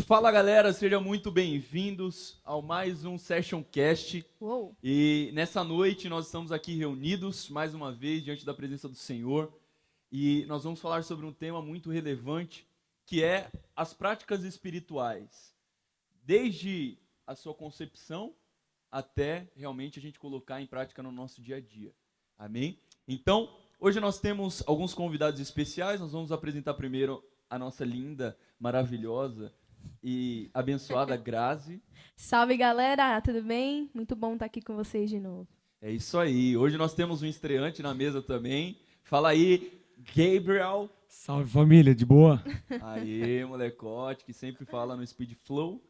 Fala galera, sejam muito bem-vindos ao mais um Session Cast. Uou. E nessa noite nós estamos aqui reunidos mais uma vez diante da presença do Senhor e nós vamos falar sobre um tema muito relevante que é as práticas espirituais, desde a sua concepção até realmente a gente colocar em prática no nosso dia a dia. Amém? Então, hoje nós temos alguns convidados especiais. Nós vamos apresentar primeiro a nossa linda, maravilhosa e abençoada Grazi. Salve, galera, tudo bem? Muito bom estar aqui com vocês de novo. É isso aí. Hoje nós temos um estreante na mesa também. Fala aí, Gabriel. Salve, família, de boa? Aê, molecote, que sempre fala no Speed Flow.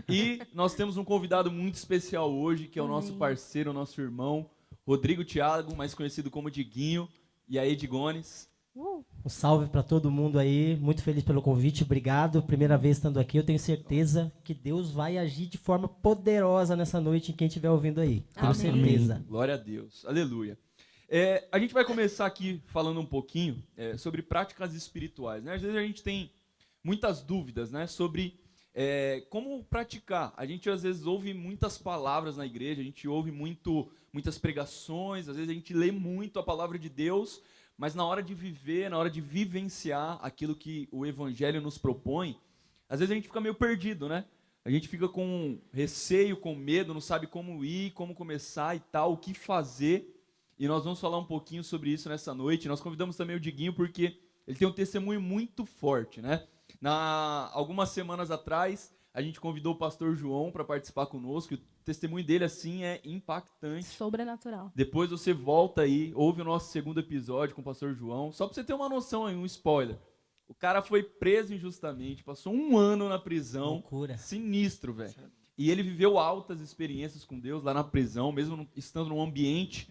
E nós temos um convidado muito especial hoje, que é o nosso parceiro, o nosso irmão, Rodrigo Thiago, mais conhecido como Diguinho. E aí, Digones? Um salve para todo mundo aí, muito feliz pelo convite, obrigado. Primeira vez estando aqui, eu tenho certeza que Deus vai agir de forma poderosa nessa noite em quem estiver ouvindo aí. Tenho certeza. Glória a Deus, aleluia. A gente vai começar aqui falando um pouquinho sobre práticas espirituais, né? Às vezes a gente tem muitas dúvidas, né, sobre como praticar. A gente às vezes ouve muitas palavras na igreja, a gente ouve muitas pregações, às vezes a gente lê muito a palavra de Deus, mas na hora de viver, na hora de vivenciar aquilo que o Evangelho nos propõe, às vezes a gente fica meio perdido, né? A gente fica com receio, com medo, não sabe como ir, como começar e tal, o que fazer. E nós vamos falar um pouquinho sobre isso nessa noite. Nós convidamos também o Diguinho porque ele tem um testemunho muito forte, né? Algumas semanas atrás, a gente convidou o pastor João para participar conosco. O testemunho dele, assim, é impactante. Sobrenatural. Depois você volta aí, ouve o nosso segundo episódio com o pastor João. Só para você ter uma noção aí, um spoiler. O cara foi preso injustamente, passou 1 ano na prisão. Loucura. Sinistro, velho. E ele viveu altas experiências com Deus lá na prisão, mesmo estando num ambiente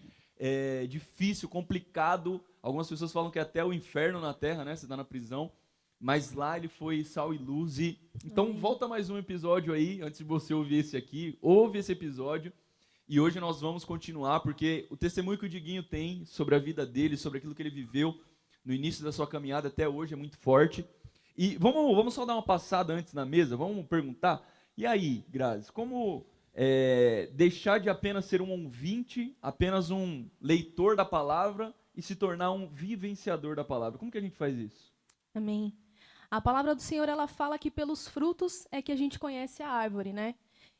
difícil, complicado. Algumas pessoas falam que é até o inferno na terra, né? Você tá na prisão. Mas lá ele foi sal e luz. Então volta mais um episódio aí, antes de você ouvir esse aqui. Ouve esse episódio. E hoje nós vamos continuar, porque o testemunho que o Diguinho tem sobre a vida dele, sobre aquilo que ele viveu no início da sua caminhada até hoje é muito forte. E vamos só dar uma passada antes na mesa, vamos perguntar. E aí, Grazi, como deixar de apenas ser um ouvinte, apenas um leitor da palavra e se tornar um vivenciador da palavra? Como que a gente faz isso? Amém. A palavra do Senhor, ela fala que pelos frutos é que a gente conhece a árvore, né?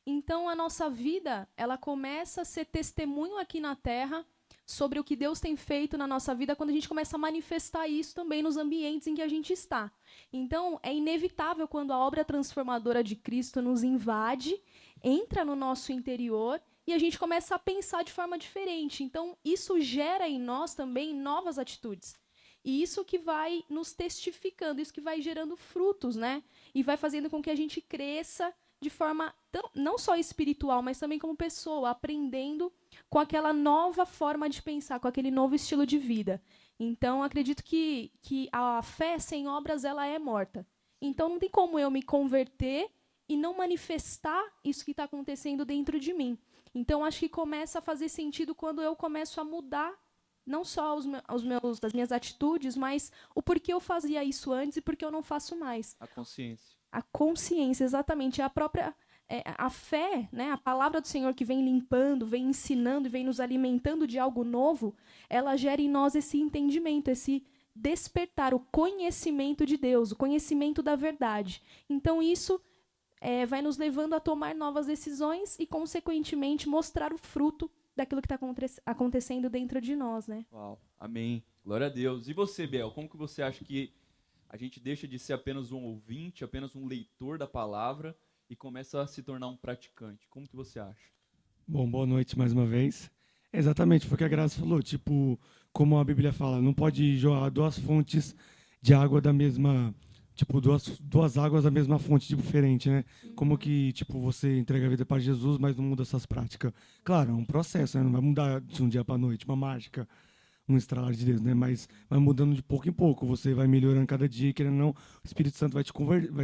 Então, a nossa vida, ela começa a ser testemunho aqui na terra sobre o que Deus tem feito na nossa vida quando a gente começa a manifestar isso também nos ambientes em que a gente está. Então, é inevitável quando a obra transformadora de Cristo nos invade, entra no nosso interior e a gente começa a pensar de forma diferente. Então, isso gera em nós também novas atitudes. E isso que vai nos testificando, isso que vai gerando frutos, né? E vai fazendo com que a gente cresça de forma não só espiritual, mas também como pessoa, aprendendo com aquela nova forma de pensar, com aquele novo estilo de vida. Então, acredito que a fé sem obras, ela é morta. Então, não tem como eu me converter e não manifestar isso que está acontecendo dentro de mim. Então, acho que começa a fazer sentido quando eu começo a mudar não só as minhas atitudes, mas o porquê eu fazia isso antes e porquê eu não faço mais. A consciência. A consciência, exatamente. A própria a fé, né, a palavra do Senhor que vem limpando, vem ensinando e vem nos alimentando de algo novo, ela gera em nós esse entendimento, esse despertar, o conhecimento de Deus, o conhecimento da verdade. Então, isso vai nos levando a tomar novas decisões e, consequentemente, mostrar o fruto daquilo que está acontecendo dentro de nós, né? Uau, amém. Glória a Deus. E você, Bel, como que você acha que a gente deixa de ser apenas um ouvinte, apenas um leitor da palavra e começa a se tornar um praticante? Como que você acha? Bom, boa noite mais uma vez. Exatamente, foi o que a Graça falou, tipo, como a Bíblia fala, não pode jogar 2 fontes de água da mesma, tipo, duas águas da mesma fonte, diferente, né? Como que, tipo, você entrega a vida para Jesus, mas não muda suas práticas. Claro, é um processo, né? Não vai mudar de um dia para a noite, uma mágica, um estralar de Deus, né? Mas vai mudando de pouco em pouco, você vai melhorando cada dia, querendo ou não, o Espírito Santo vai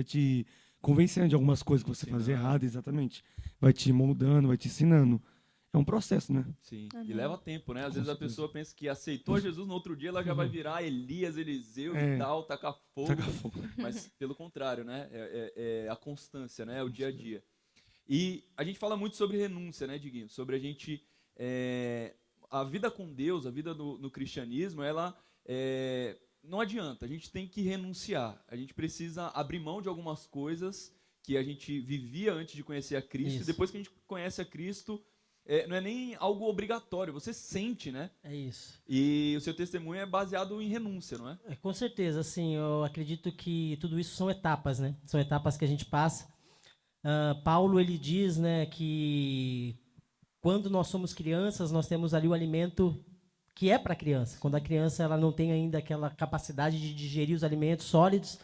te convencendo de algumas coisas que você fazia errado, exatamente. Vai te moldando, vai te ensinando. é um processo, né? Sim. E Amém. leva tempo, né? Às Com vezes a certeza. pessoa pensa que aceitou Jesus, no outro dia ela já vai virar Elias, Eliseu e tal, tacar fogo. Taca fogo. Mas pelo contrário, né? É a constância, né? É o dia a dia. E a gente fala muito sobre renúncia, né, Diguinho? Sobre a gente... a vida com Deus, a vida no cristianismo, ela... não adianta, a gente tem que renunciar. A gente precisa abrir mão de algumas coisas que a gente vivia antes de conhecer a Cristo. Isso. E depois que a gente conhece a Cristo, não é nem algo obrigatório, você sente, né? É isso. E o seu testemunho é baseado em renúncia, não é? Com certeza, assim, eu acredito que tudo isso são etapas, né? São etapas que a gente passa. Paulo, ele diz, né, que quando nós somos crianças, nós temos ali o alimento que é para a criança. Quando a criança ela não tem ainda aquela capacidade de digerir os alimentos sólidos,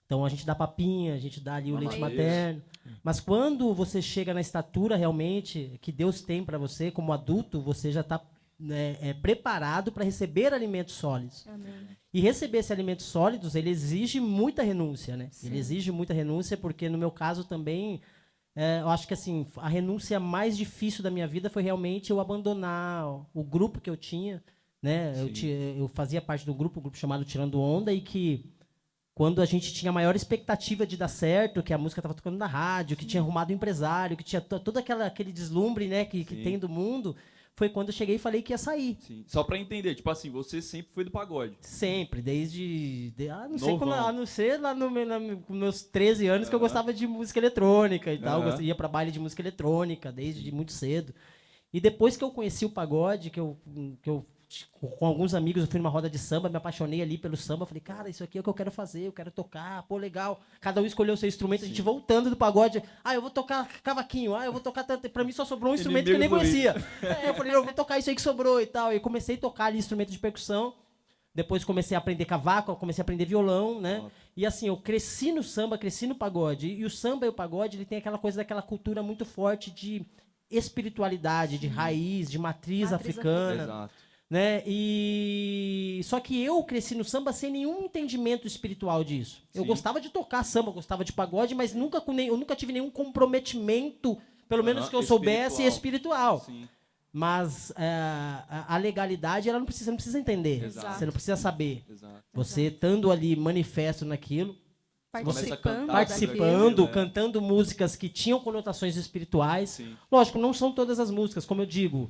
então a gente dá papinha, a gente dá ali o leite materno. Mas quando você chega na estatura realmente que Deus tem para você, como adulto, você já está preparado para receber alimentos sólidos. Amém. E receber esses alimentos sólidos, ele exige muita renúncia, né? Sim. Ele exige muita renúncia, porque no meu caso também, eu acho que assim, a renúncia mais difícil da minha vida foi realmente eu abandonar o grupo que eu tinha, né? Eu fazia parte do grupo, um grupo chamado Tirando Onda, e que quando a gente tinha a maior expectativa de dar certo, que a música estava tocando na rádio, que tinha arrumado um empresário, que tinha todo aquele deslumbre, né, que tem do mundo, foi quando eu cheguei e falei que ia sair. Sim. Só pra entender, tipo assim, você sempre foi do pagode. Sempre, desde... não sei Novão. quando, a não ser lá com meus 13 anos que eu gostava de música eletrônica e tal. Eu ia pra baile de música eletrônica desde muito cedo. E depois que eu conheci o pagode, que eu com alguns amigos, eu fui numa roda de samba, me apaixonei ali pelo samba. Falei, cara, isso aqui é o que eu quero fazer, eu quero tocar, pô, legal. Cada um escolheu o seu instrumento, a gente voltando do pagode. Eu vou tocar cavaquinho, eu vou tocar... Pra mim só sobrou um instrumento que eu nem conhecia. Eu falei, eu vou tocar isso aí que sobrou e tal. E comecei a tocar ali instrumento de percussão. Depois comecei a aprender cavaco, comecei a aprender violão, né? E assim, eu cresci no samba, cresci no pagode. E o samba e o pagode, ele tem aquela coisa daquela cultura muito forte de espiritualidade, de raiz, de matriz africana. Exato. Né? E só que eu cresci no samba sem nenhum entendimento espiritual disso. Eu gostava de tocar samba, gostava de pagode, mas eu nunca tive nenhum comprometimento, pelo menos que eu soubesse, espiritual. Sim. Mas a legalidade, você não precisa entender. Exato. Você não precisa saber. Exato. Você estando ali manifesto naquilo, Começa a cantar participando, daquilo, cantando músicas que tinham conotações espirituais. Sim. Lógico, não são todas as músicas, como eu digo.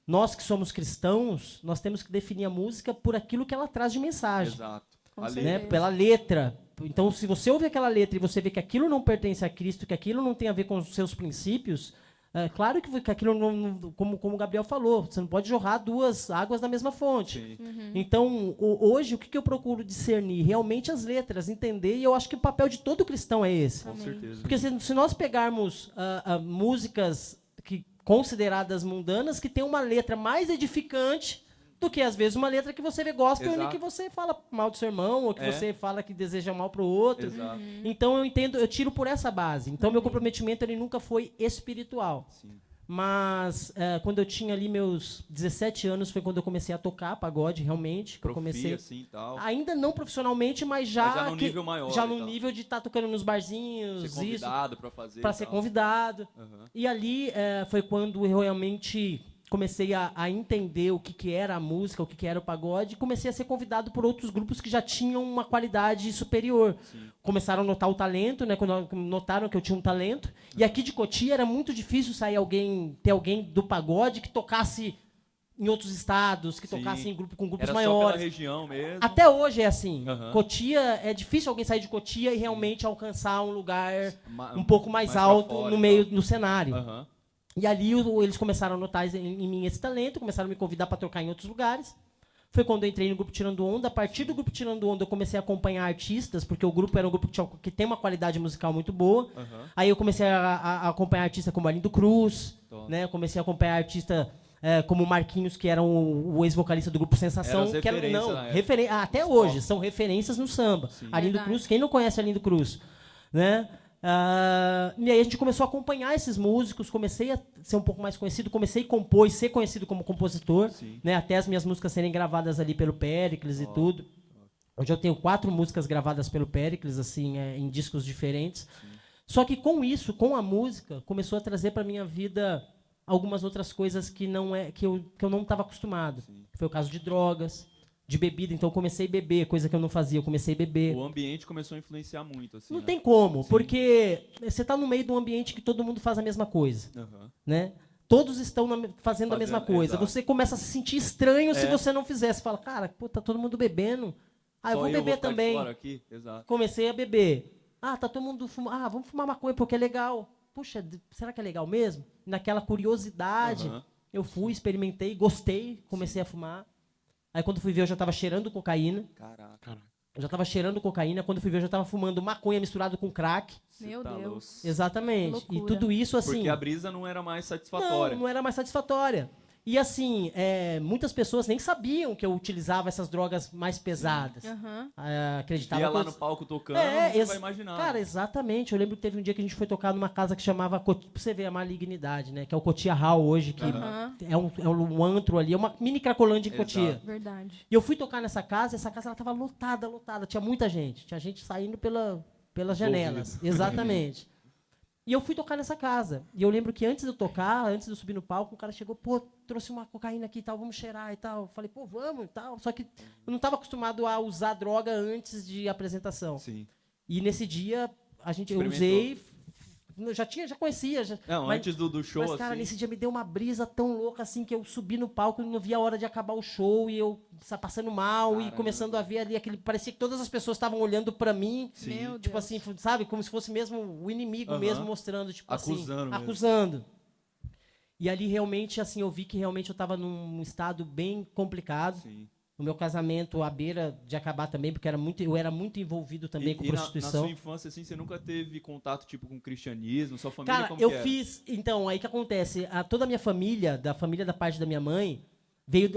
Nós que somos cristãos, nós temos que definir a música por aquilo que ela traz de mensagem. Exato. Com Ali, certeza. Né? Pela letra. Então, se você ouve aquela letra e você vê que aquilo não pertence a Cristo, que aquilo não tem a ver com os seus princípios, claro que aquilo, não, como o Gabriel falou, você não pode jorrar duas águas da mesma fonte. Sim. Então, hoje, o que eu procuro discernir? Realmente as letras, entender, e eu acho que o papel de todo cristão é esse. Com certeza. Porque se nós pegarmos músicas consideradas mundanas, que tem uma letra mais edificante do que, às vezes, uma letra que você vê gospel e que você fala mal do seu irmão, ou que você fala que deseja mal pro outro. Exato. Então, eu tiro por essa base. Então, meu comprometimento, ele nunca foi espiritual. Sim. Mas, quando eu tinha ali meus 17 anos, foi quando eu comecei a tocar pagode, realmente. Que eu comecei, assim, tal. ainda não profissionalmente, mas já num nível maior. já e num tal. nível de estar tocando nos barzinhos, Ser convidado pra fazer. para e ser tal. convidado. Aham. E ali foi quando eu realmente comecei a entender o que era a música, o que era o pagode, e comecei a ser convidado por outros grupos que já tinham uma qualidade superior. Sim. Começaram a notar o talento, né, quando notaram que eu tinha um talento. E aqui de Cotia era muito difícil ter alguém do pagode que tocasse em outros estados, que Sim. tocasse com grupos Era maiores. só pela região mesmo. Até hoje é assim. Aham. Cotia, é difícil alguém sair de Cotia e realmente alcançar um lugar um Um pouco mais pra alto fora no e meio tal. no cenário. Aham. E ali eles começaram a notar em mim esse talento, começaram a me convidar para tocar em outros lugares. Foi quando eu entrei no grupo Tirando Onda. A partir do grupo Tirando Onda, eu comecei a acompanhar artistas, porque o grupo era um grupo que tem uma qualidade musical muito boa. Aham. Aí eu comecei a acompanhar artistas como Arlindo Cruz, Top. né? Eu comecei a acompanhar artistas como Marquinhos, que era o ex-vocalista do grupo Sensação. Eram as que referências na época. até hoje, são referências no samba. Sim. Arlindo Verdade. Cruz, quem não conhece Arlindo Cruz? Né? E aí a gente começou a acompanhar esses músicos, comecei a ser um pouco mais conhecido, comecei a compor e ser conhecido como compositor, Sim. né, até as minhas músicas serem gravadas ali pelo Péricles e tudo. Hoje eu tenho 4 músicas gravadas pelo Péricles, assim, em discos diferentes. Só que com isso, com a música, começou a trazer para minha vida algumas outras coisas que eu não estava acostumado. Sim. Foi o caso de drogas, de bebida. Então eu comecei a beber, coisa que eu não fazia, eu comecei a beber. O ambiente começou a influenciar muito, assim, Não né? tem como, Sim. porque você está no meio de um ambiente que todo mundo faz a mesma coisa, Aham. né? Todos estão fazendo a mesma coisa. exato. Você começa a se sentir estranho se É. você não fizer. Você fala, cara, pô, tá todo mundo bebendo. Ah, eu Só vou beber ficar de também. fora aqui? Exato. Comecei a beber. Ah, tá todo mundo fumando. Ah, vamos fumar maconha porque é legal. Puxa, será que é legal mesmo? Naquela curiosidade, Aham. eu fui, experimentei, gostei, comecei a fumar. Aí quando fui ver, eu já tava cheirando cocaína. Caraca. Eu já tava cheirando cocaína. Quando fui ver, eu já tava fumando maconha misturado com crack. Você Meu tá louco. Deus. Exatamente. Que E loucura. tudo isso, assim... Porque a brisa não era mais satisfatória. Não era mais satisfatória. E assim, muitas pessoas nem sabiam que eu utilizava essas drogas mais pesadas. Aham. Acreditava Via lá que eu- no palco tocando, não vai imaginar. Cara, exatamente. Eu lembro que teve um dia que a gente foi tocar numa casa que chamava... Pra você ver a malignidade, né? Que é o Cotia Hall hoje, que Aham. é um antro ali, é uma mini Cracolândia em Exato. Cotia. Verdade. E eu fui tocar nessa casa, essa casa ela tava lotada. Tinha muita gente. Tinha gente saindo pelas janelas. Exatamente. E eu fui tocar nessa casa. E eu lembro que antes de eu tocar, antes de eu subir no palco, o cara chegou, pô, trouxe uma cocaína aqui e tal, vamos cheirar e tal. Eu falei, pô, vamos e tal. Só que eu não estava acostumado a usar droga antes de apresentação. Sim. E nesse dia, eu Experimentou. usei, já conhecia. Não, mas- antes do show, mas, cara, assim... nesse dia me deu uma brisa tão louca assim que eu subi no palco e não via a hora de acabar o show e eu passando mal e Caramba. começando a ver ali aquele. Parecia que todas as pessoas estavam olhando pra mim. Sim. Meu Tipo Deus. assim, sabe? Como se fosse mesmo o inimigo Aham. mesmo mostrando, tipo Acusando assim. mesmo. Acusando. E ali realmente, assim, eu vi que realmente eu tava num estado bem complicado. Sim. O meu casamento à beira de acabar também, porque eu era muito envolvido também com Na prostituição. sua infância, assim, você nunca teve contato, tipo, com o cristianismo? Sua família, Cara, como eu que era? fiz. Então, aí que acontece? Toda a minha família, da família da parte da minha mãe, veio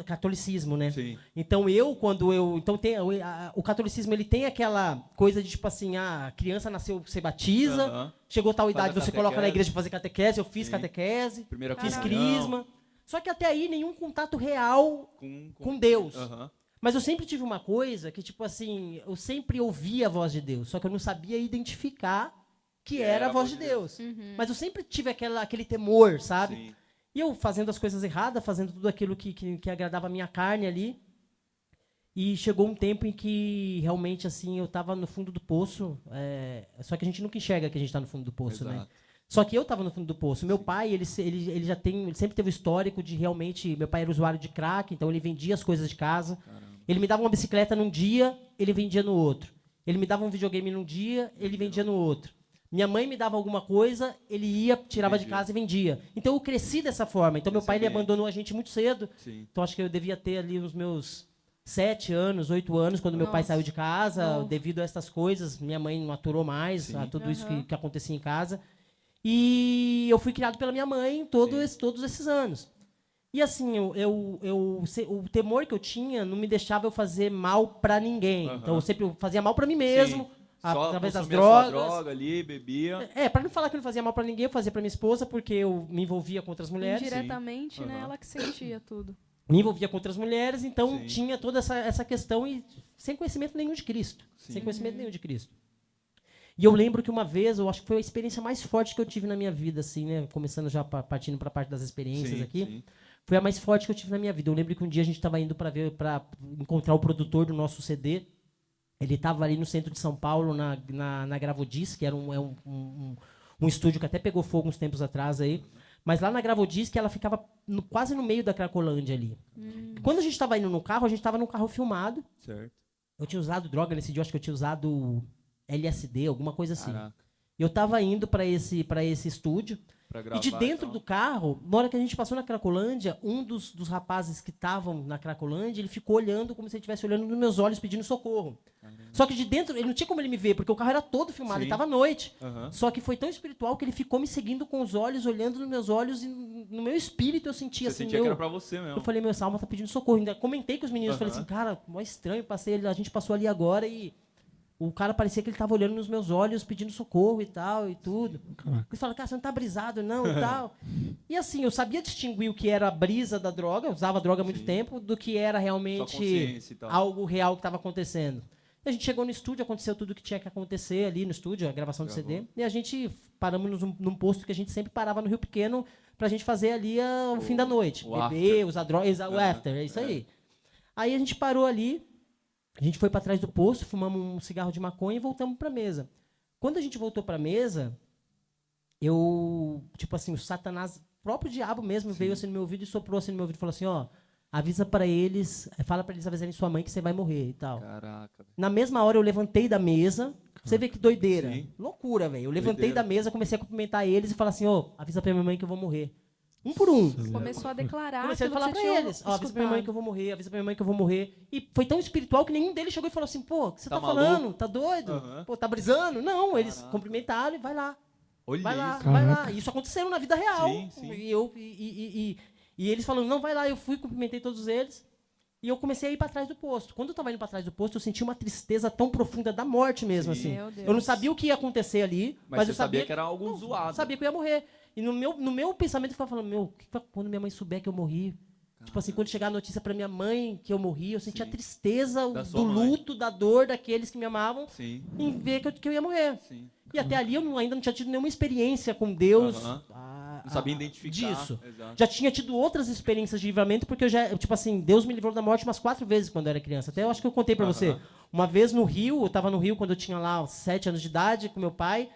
catolicismo, né? Sim. Então então tem o catolicismo, ele tem aquela coisa de tipo assim, a criança nasceu, você batiza, Aham. chegou a tal Faz idade, a você coloca na catequese. igreja pra fazer catequese, eu fiz Sim. catequese, Primeira fiz Caraca. comunhão. crisma. Só que até aí nenhum contato real com Deus. Aham. Mas eu sempre tive uma coisa que, tipo assim, eu sempre ouvia a voz de Deus, só que eu não sabia identificar que era a voz de Deus. Uhum. Mas eu sempre tive aquele temor, sabe? Sim. E eu fazendo as coisas erradas, fazendo tudo aquilo que agradava a minha carne ali. E chegou um tempo em que realmente, assim, eu tava no fundo do poço. Só que a gente nunca enxerga que a gente tá no fundo do poço, né? Exato. Só que eu tava no fundo do poço. Meu pai, ele sempre teve o histórico de realmente... Meu pai era usuário de crack, então ele vendia as coisas de casa. Caramba. Ele me dava uma bicicleta num dia, ele vendia no outro. Ele me dava um videogame num dia, ele vendia no outro. Minha mãe me dava alguma coisa, ele ia, tirava de Vendia. casa e vendia. Então eu cresci dessa forma. Então meu Esse pai ele ambiente. abandonou a gente muito cedo. Sim. Então acho que eu devia ter ali os meus 7 anos, 8 anos, quando meu pai Nossa. saiu de casa, Nossa. devido a essas coisas. Minha mãe não aturou mais Sim. a tudo isso Aham. que acontecia em casa. E eu fui criado pela minha mãe todos esses anos. E assim, o temor que eu tinha não me deixava eu fazer mal pra ninguém. Aham. Então eu sempre fazia mal pra mim mesmo, Sim. Só através das consumia sua drogas. droga ali, bebia. Pra não falar que eu não fazia mal pra ninguém, eu fazia pra minha esposa, porque eu me envolvia com outras mulheres. Indiretamente, né? Aham. Ela que sentia tudo. Me envolvia com outras mulheres, então Sim. tinha toda essa questão e sem conhecimento nenhum de Cristo. Sim. Sem conhecimento nenhum de Cristo. E eu lembro que uma vez, eu acho que foi a experiência mais forte que eu tive na minha vida, assim, né? Começando já partindo pra parte das experiências Sim, aqui. sim. Foi a mais forte que eu tive na minha vida. Eu lembro que um dia a gente estava indo para encontrar o produtor do nosso CD. Ele estava ali no centro de São Paulo, na Gravodisc, que era um estúdio que até pegou fogo uns tempos atrás aí. Mas lá na Gravodisc, ela ficava quase no meio da Cracolândia ali. Quando a gente estava indo no carro, a gente estava num carro filmado. Certo. Eu tinha usado droga nesse dia, eu acho que eu tinha usado LSD, alguma coisa assim. Caraca. Eu estava indo para esse estúdio. Pra gravar, E de dentro então. do carro, na hora que a gente passou na Cracolândia, um dos rapazes que estavam na Cracolândia, ele ficou olhando como se ele estivesse olhando nos meus olhos pedindo socorro. Só que de dentro, ele não tinha como ele me ver, porque o carro era todo filmado, Sim. e estava à noite. Aham. Só que foi tão espiritual que ele ficou me seguindo com os olhos, olhando nos meus olhos, e no meu espírito eu sentia Você assim, sentia que era pra você mesmo. eu falei, meu, essa alma tá pedindo socorro. Ainda comentei com os meninos, falei Aham. assim, cara, mó estranho, a gente passou ali agora e o cara parecia que ele tava olhando nos meus olhos, pedindo socorro e tal, e tudo. Caraca. Ele fala, cara, você não tá brisado não e tal. E assim, eu sabia distinguir o que era a brisa da droga, eu usava droga há muito Sim. tempo, do que era Sua realmente consciência e tal. algo real que estava acontecendo. A gente chegou no estúdio, aconteceu tudo o que tinha que acontecer ali no estúdio, a gravação do CD. E a gente paramos num posto que a gente sempre parava no Rio Pequeno pra gente fazer ali o fim da noite. Beber, usar drogas, o after, é isso aí. Aí a gente parou ali, a gente foi pra trás do posto, fumamos um cigarro de maconha e voltamos pra mesa. Quando a gente voltou pra mesa, tipo assim, o Satanás, o próprio diabo mesmo, veio assim no meu ouvido e soprou assim no meu ouvido e falou assim, ó, avisa pra eles, fala pra eles avisarem sua mãe que você vai morrer e tal. Caraca. Na mesma hora eu levantei da mesa, você vê que doideira. Sim. Loucura, velho. Eu levantei da mesa, comecei a cumprimentar eles e falar assim, ó, avisa pra minha mãe que eu vou morrer. Um por um. Começou a declarar Comecei a aquilo falar que você pra tinha eles, ó, avisa pra minha mãe que eu escutado. vou morrer, avisa pra minha mãe que eu vou morrer. E foi tão espiritual que nenhum deles chegou e falou assim, pô, o que você Tá tá falando? maluco? Tá doido? Aham. Pô, tá brisando? Não, eles Caraca. cumprimentaram e vai lá. Olha Vai lá, isso. vai lá. Caraca. Isso acontecendo na vida real. Sim, sim. E eles falando, não, vai lá. Eu fui, cumprimentei todos eles. E eu comecei a ir pra trás do posto. Quando eu tava indo pra trás do posto, eu senti uma tristeza tão profunda da morte mesmo, Sim. assim. Meu Deus. Eu não sabia o que ia acontecer ali, Mas você eu sabia que era algo não, zoado. sabia que eu ia morrer. E no meu pensamento eu ficava falando, quando minha mãe souber que eu morri? Tipo assim, quando chegar a notícia pra minha mãe que eu morri, eu sentia a Sim. tristeza Da do sua mãe. luto, da dor daqueles que me amavam, Sim, em ver que eu ia morrer. sim. E até ali eu ainda não tinha tido nenhuma experiência com Deus. Aham. Não sabia identificar. Disso. Exato. Já tinha tido outras experiências de livramento, porque eu já, tipo assim, Deus me livrou da morte umas 4 vezes quando eu era criança. Até eu acho que eu contei pra você. Uma vez no Rio, eu tava no Rio quando eu tinha lá 7 anos de idade, com meu pai.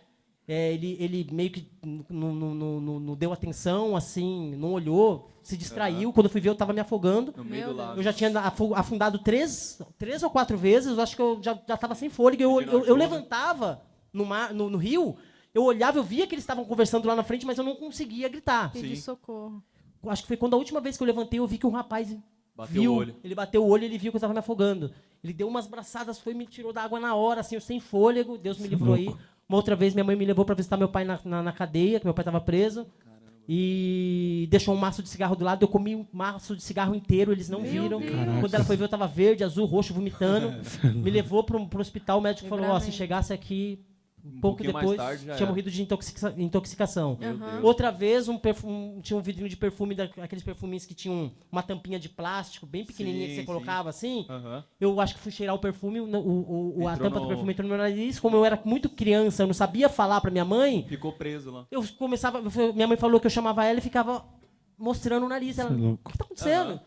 Ele meio que não deu atenção, assim, não olhou, se distraiu. Quando eu fui ver, eu tava me afogando. No meio Meu do lago. Eu já tinha afundado 3 ou 4 vezes, eu acho que eu já tava sem fôlego. Eu Pedindo ajuda. levantava no rio, eu olhava, eu via que eles estavam conversando lá na frente, mas eu não conseguia gritar. Pedir Sim. socorro. Eu acho que foi quando a última vez que eu levantei, eu vi que um rapaz Bateu viu. o olho. Ele bateu o olho e ele viu que eu estava me afogando. Ele deu umas braçadas, foi e me tirou da água na hora, assim, eu sem fôlego. Deus me livrou aí. Uma outra vez, minha mãe me levou para visitar meu pai na cadeia, que meu pai estava preso. E deixou um maço de cigarro do lado. Eu comi um maço de cigarro inteiro, eles não viram. Deus. Quando ela foi ver, eu estava verde, azul, roxo, vomitando. Me levou para o hospital, o médico falou, ó, se chegasse aqui um pouco pouquinho mais depois, tarde já tinha era. morrido de intoxicação. Meu Aham. Deus. Outra vez, tinha um vidrinho de perfume, aqueles perfuminhos que tinham uma tampinha de plástico bem pequenininha que Sim, você sim. colocava assim. Aham. Eu acho que fui cheirar o perfume, a Entrou tampa do no- perfume entrou no meu nariz. Como eu era muito criança, eu não sabia falar pra minha mãe, Ficou preso lá. eu começava. Minha mãe falou que eu chamava ela e ficava mostrando o nariz. Ela, Você é louco. o que tá acontecendo? Aham.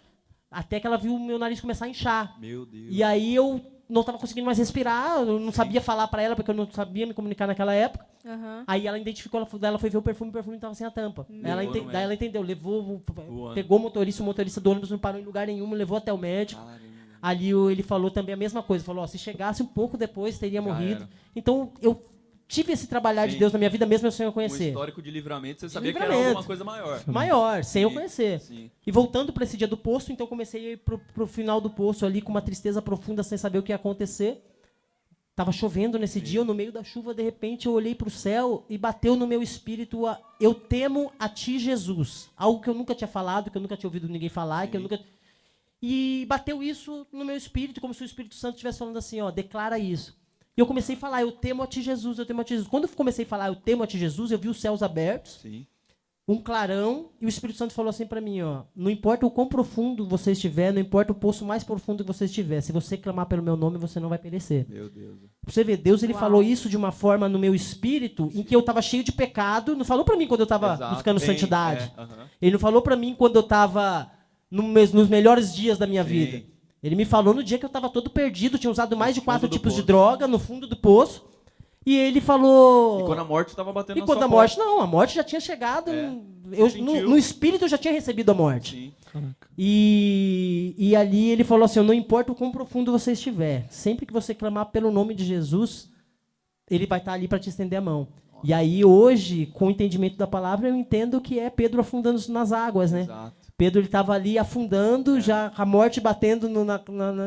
Até que ela viu o meu nariz começar a inchar. Meu Deus. E aí eu não estava conseguindo mais respirar, eu não sabia falar pra ela, porque eu não sabia me comunicar naquela época. Aham. Aí ela identificou, ela foi ver o perfume estava sem a tampa. Daí ela entendeu, levou, Voando. pegou o motorista do ônibus não parou em lugar nenhum, me levou até o médico. Caramba. Ali ele falou também a mesma coisa, falou, ó, se chegasse um pouco depois, teria morrido. era. Então eu tive esse trabalhar de Sim. Deus na minha vida, mesmo sem eu Um conhecer. histórico de livramento, você sabia que livramento. era alguma coisa maior. Maior, sem eu Sim, conhecer. Sim. E voltando para esse dia do poço, então eu comecei a ir pro final do poço ali com uma tristeza profunda, sem saber o que ia acontecer. Tava chovendo nesse dia, eu no meio da chuva, de repente eu olhei para o céu e bateu no meu espírito eu temo a ti, Jesus. Algo que eu nunca tinha falado, que eu nunca tinha ouvido ninguém falar, que eu nunca... E bateu isso no meu espírito, como se o Espírito Santo estivesse falando assim, ó, declara isso. E eu comecei a falar, eu temo a ti, Jesus, eu temo a ti, Jesus. Quando eu comecei a falar, eu temo a ti, Jesus, eu vi os céus abertos, Sim. um clarão, e o Espírito Santo falou assim pra mim, ó, não importa o quão profundo você estiver, não importa o poço mais profundo que você estiver, se você clamar pelo meu nome, você não vai perecer. Meu Deus. Pra você ver, Deus ele Uau. falou isso de uma forma no meu espírito, em que eu tava cheio de pecado, não falou pra mim quando eu tava Exato. buscando Bem, santidade. aham. Ele não falou pra mim quando eu tava nos melhores dias da minha Sim. vida. Ele me falou no dia que eu tava todo perdido, tinha usado mais de 4 fundo do tipos de poço. droga, no fundo do poço. E ele falou... E quando a morte estava batendo E na quando sua a morte, não, a morte já tinha chegado. É. Eu, Você no, sentiu? no espírito eu já tinha recebido a morte. Sim. Caraca. E ali ele falou assim, não importa o quão profundo você estiver, sempre que você clamar pelo nome de Jesus, ele vai estar ali para te estender a mão. E aí hoje, com o entendimento da palavra, eu entendo que é Pedro afundando nas águas, né? Exato. Pedro ele estava ali afundando, já a morte batendo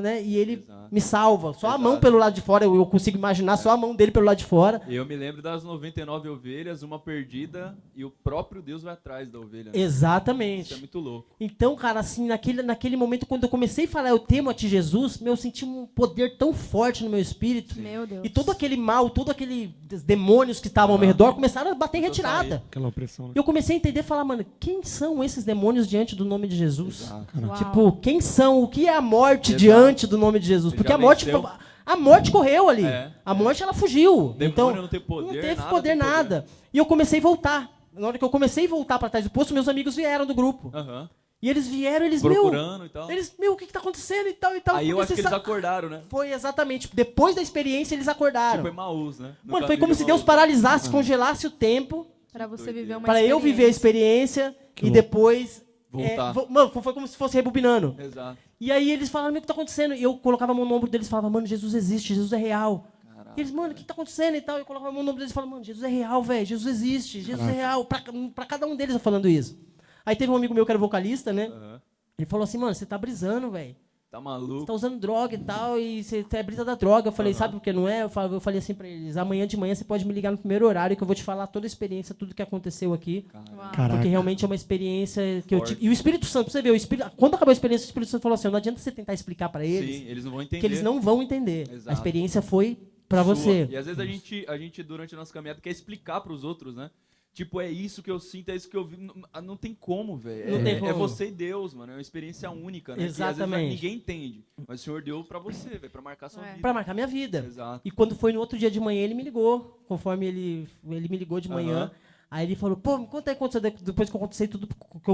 né? E ele Exato. me salva. Só a Exato. mão pelo lado de fora, eu consigo imaginar só a mão dele pelo lado de fora. Eu me lembro das 99 ovelhas, uma perdida, e o próprio Deus vai atrás da ovelha. Né? Exatamente. Isso é muito louco. Então, cara, assim, naquele momento, quando eu comecei a falar, eu temo a ti, Jesus, eu senti um poder tão forte no meu espírito. Meu Deus. E todo aquele mal, todo aqueles demônios que estavam ao meu redor começaram a bater em Começou a sair. retirada. Aquela opressão, né? E eu comecei a entender e falar, mano, quem são esses demônios diante do nome de Jesus? Exato. Uau. Tipo, quem são? O que é a morte Exato. diante do nome de Jesus? Ele Porque já a morte, venceu. A morte correu ali. É, A morte, ela fugiu. Demônio Então, não tem poder, não teve nada poder, tem poder. nada. E eu comecei a voltar. Na hora que eu comecei a voltar pra trás do poço, meus amigos vieram do grupo. Aham. E eles vieram, Procurando e tal. o que tá acontecendo e tal e tal. Aí eu Porque acho que você eles sabe- acordaram, né? Foi exatamente. Depois da experiência, eles acordaram. Tipo Emaús, né? No Mano, foi caminho como de se Deus Emaús. paralisasse, congelasse o tempo Pra você doideira. viver uma para eu viver a experiência Que e louco. depois... Voltar. Mano, foi como se fosse rebobinando. Exato. E aí eles falaram, o que tá acontecendo? E eu colocava a mão no ombro deles e falava, mano, Jesus existe, Jesus é real. Caraca. E eles, mano, o que tá acontecendo e tal? Eu colocava a mão no ombro deles e falava, mano, Jesus é real, velho, Jesus existe, Jesus é real. Pra cada um deles eu falando isso. Aí teve um amigo meu que era vocalista, né? Aham. Ele falou assim, mano, você tá brisando, velho. Tá Você maluco? tá usando droga e tal, e você é brisa da droga. Eu falei, sabe por que não é? Eu falei assim pra eles, amanhã de manhã você pode me ligar no primeiro horário que eu vou te falar toda a experiência, tudo que aconteceu aqui. Uau. Caraca. Porque realmente é uma experiência que eu Forte. tive. E o Espírito Santo, pra você ver, quando acabou a experiência, o Espírito Santo falou assim, não adianta você tentar explicar pra eles, Sim, eles não vão entender. que eles não vão entender. A Exato. experiência foi pra Sua. você. E às vezes a gente, durante a nossa caminhada, quer explicar pros outros, né? Tipo, é isso que eu sinto, é isso que eu vi. Não tem como, velho. Não tem É como. você e Deus, mano. É uma experiência única, né? Que às Exatamente. vezes ninguém entende. Mas o Senhor deu pra você, velho, pra marcar sua É. vida. Pra marcar minha vida. Exato. E quando foi no outro dia de manhã, ele me ligou. Conforme ele me ligou de manhã. Aham. Aí ele falou, pô, me conta aí quando depois que eu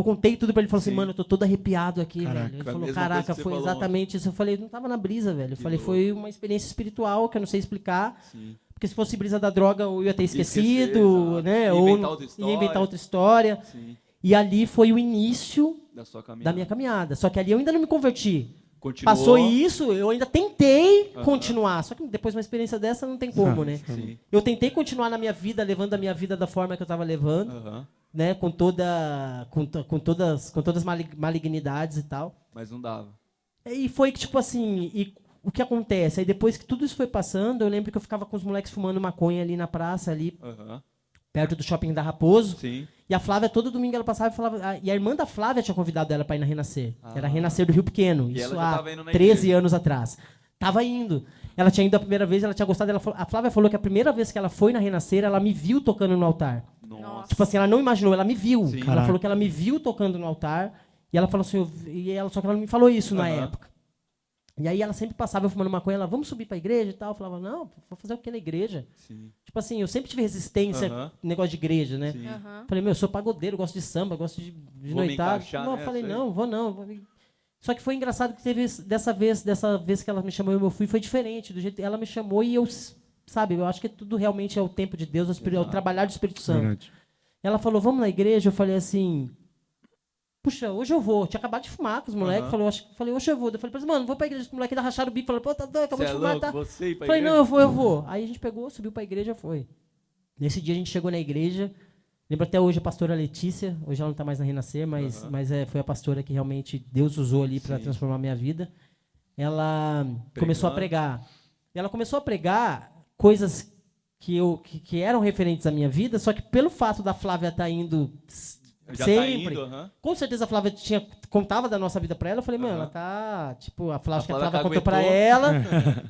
contei tudo pra ele. Ele falou assim, Sim. mano, eu tô todo arrepiado aqui, Caraca. velho. Ele Foi a falou, mesma caraca, coisa que você foi falou exatamente isso. Eu falei, não tava na brisa, velho. Eu Que falei, louco. foi uma experiência espiritual que eu não sei explicar. Sim. Porque se fosse brisa da droga, eu ia ter Esquecer, esquecido, exato. né? Ia Ou inventar outra ia história. inventar outra história. Sim. E ali foi o início Da sua caminhada. da minha caminhada. Só que ali eu ainda não me converti. Continuou. Passou isso, eu ainda tentei Aham. continuar. Só que depois de uma experiência dessa, não tem como, né? Sim. Eu tentei continuar na minha vida, levando a minha vida da forma que eu estava levando, Aham. né? Com todas as malignidades e tal. Mas não dava. E foi que, tipo assim, e o que acontece? Aí depois que tudo isso foi passando, eu lembro que eu ficava com os moleques fumando maconha ali na praça, ali Aham. perto do shopping da Raposo. Sim. E a Flávia, todo domingo, ela passava e falava... E a irmã da Flávia tinha convidado ela para ir na Renascer. Que era a Ah. Renascer do Rio Pequeno. E Isso ela já há tava indo na 13 igreja. anos atrás. Tava indo. Ela tinha ido a primeira vez, ela tinha gostado. A Flávia falou que a primeira vez que ela foi na Renascer, ela me viu tocando no altar. Nossa. Tipo assim, ela não imaginou, ela me viu. Sim. Ela Caraca. falou que ela me viu tocando no altar. E ela falou assim... só que ela não me falou isso na Aham. época. E aí ela sempre passava eu fumando maconha, ela, vamos subir pra igreja e tal. Eu falava, não, vou fazer o que na igreja? Sim. Tipo assim, eu sempre tive resistência Aham. no negócio de igreja, né? Sim. Aham. Falei, meu, eu sou pagodeiro, gosto de samba, gosto de Vou me noitar. encaixar Não, eu nessa falei, aí. não, vou não. Só que foi engraçado que teve dessa vez que ela me chamou e eu fui, foi diferente. Do jeito ela me chamou e eu, sabe, eu acho que tudo realmente é o tempo de Deus, é o Exato. trabalhar do Espírito Santo. Verdade. Ela falou, vamos na igreja? Eu falei assim, puxa, hoje eu vou. Tinha acabado de fumar com os moleques. Aham. Falei, hoje eu vou. Eu falei, pra eles, mano, vou pra igreja. Os moleques ainda racharam o bico. Falei, pô, tá doido, acabou Cê de é fumar, louco, tá? você ir pra Falei, igreja? não, eu vou. Aí a gente pegou, subiu pra igreja, foi. Nesse dia a gente chegou na igreja. Lembro até hoje a pastora Letícia. Hoje ela não tá mais na Renascer, mas, Aham. foi a pastora que realmente Deus usou ali para Sim. transformar a minha vida. Ela começou a pregar. E ela começou a pregar coisas que eram referentes à minha vida, só que pelo fato da Flávia estar indo Já sempre. tá indo, aham. Com certeza a Flávia contava da nossa vida pra ela. Eu falei, mano, Aham. ela tá. Tipo, a Flávia, acho que a Flávia Flávia contou pra aguentou. ela.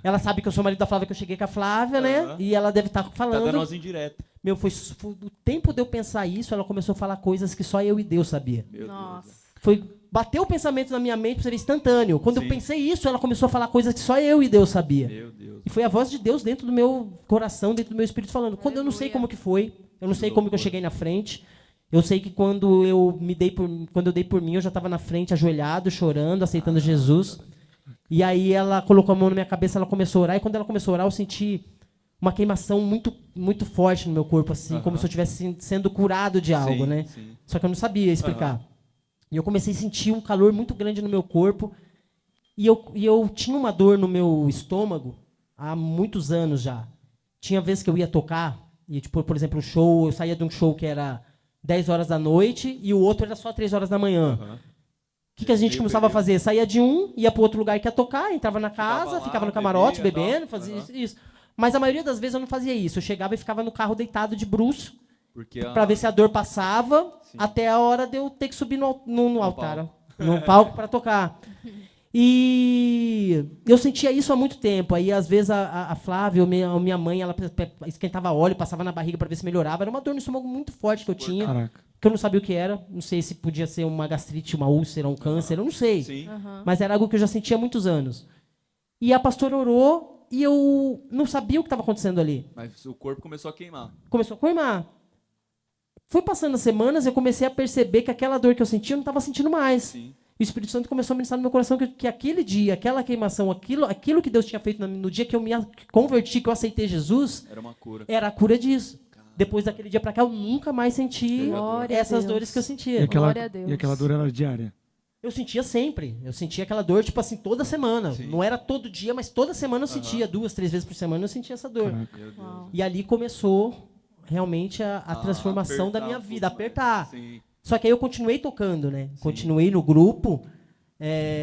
Ela sabe que eu sou marido da Flávia, que eu cheguei com a Flávia, né? Aham. E ela deve estar Tá falando. dando umas indiretas. Meu, foi o tempo de eu pensar isso, ela começou a falar coisas que só eu e Deus sabia. Meu Nossa. Foi bateu o pensamento na minha mente, pra ser instantâneo. Quando Sim. eu pensei isso, ela começou a falar coisas que só eu e Deus sabia. Deus. Meu Deus. E foi a voz de Deus dentro do meu coração, dentro do meu espírito falando. Quando eu não sei Aleluia. como que foi, eu não sei Que como que eu loucura. cheguei na frente. Eu sei que quando eu dei por mim, eu já estava na frente, ajoelhado, chorando, aceitando Jesus. E aí ela colocou a mão na minha cabeça, ela começou a orar. E quando ela começou a orar, eu senti uma queimação muito, muito forte no meu corpo, assim, Aham. como se eu estivesse sendo curado de algo, Sim, né? sim. Só que eu não sabia explicar. Aham. E eu comecei a sentir um calor muito grande no meu corpo. E eu tinha uma dor no meu estômago há muitos anos já. Tinha vezes que eu ia tocar, e tipo, por exemplo, um show, eu saía de um show que era 10 horas da noite e o outro era só 3 horas da manhã. Aham. O que a gente Meio começava a período. fazer? Saía de um, ia para outro lugar que ia tocar, entrava na casa, lá, ficava no camarote, bebia, bebendo, tal. fazia Aham. isso. Mas a maioria das vezes eu não fazia isso. Eu chegava e ficava no carro deitado de bruço, Porque para ver se a dor passava, Sim. até a hora de eu ter que subir no altar, palco. ó, no palco para tocar. E eu sentia isso há muito tempo. Aí, às vezes, a Flávia, ou minha mãe, ela esquentava óleo, passava na barriga para ver se melhorava. Era uma dor no estômago muito forte que eu tinha, Caraca. que eu não sabia o que era. Não sei se podia ser uma gastrite, uma úlcera, um câncer, eu não sei. Sim. Aham. Mas era algo que eu já sentia há muitos anos. E a pastora orou, e eu não sabia o que estava acontecendo ali. Mas o corpo começou a queimar. Começou a queimar. Foi passando as semanas, eu comecei a perceber que aquela dor que eu sentia, eu não estava sentindo mais. Sim. E o Espírito Santo começou a ministrar no meu coração que aquele dia, aquela queimação, aquilo que Deus tinha feito no dia que eu me converti, que eu aceitei Jesus, Era uma cura. era a cura disso. Depois daquele dia pra cá, eu nunca mais senti Glória a essas Deus. dores que eu E sentia. aquela, Glória a Deus. e aquela dor era diária. Eu sentia sempre. Eu sentia aquela dor, tipo assim, toda semana. Sim. Não era todo dia, mas toda semana eu sentia. 2, 3 vezes por semana eu sentia essa dor. Caraca. Meu Deus. Uau. E ali começou realmente a transformação da apertar minha um vida, pouco mais. apertar. Sim. Só que aí eu continuei tocando, né? Continuei no grupo,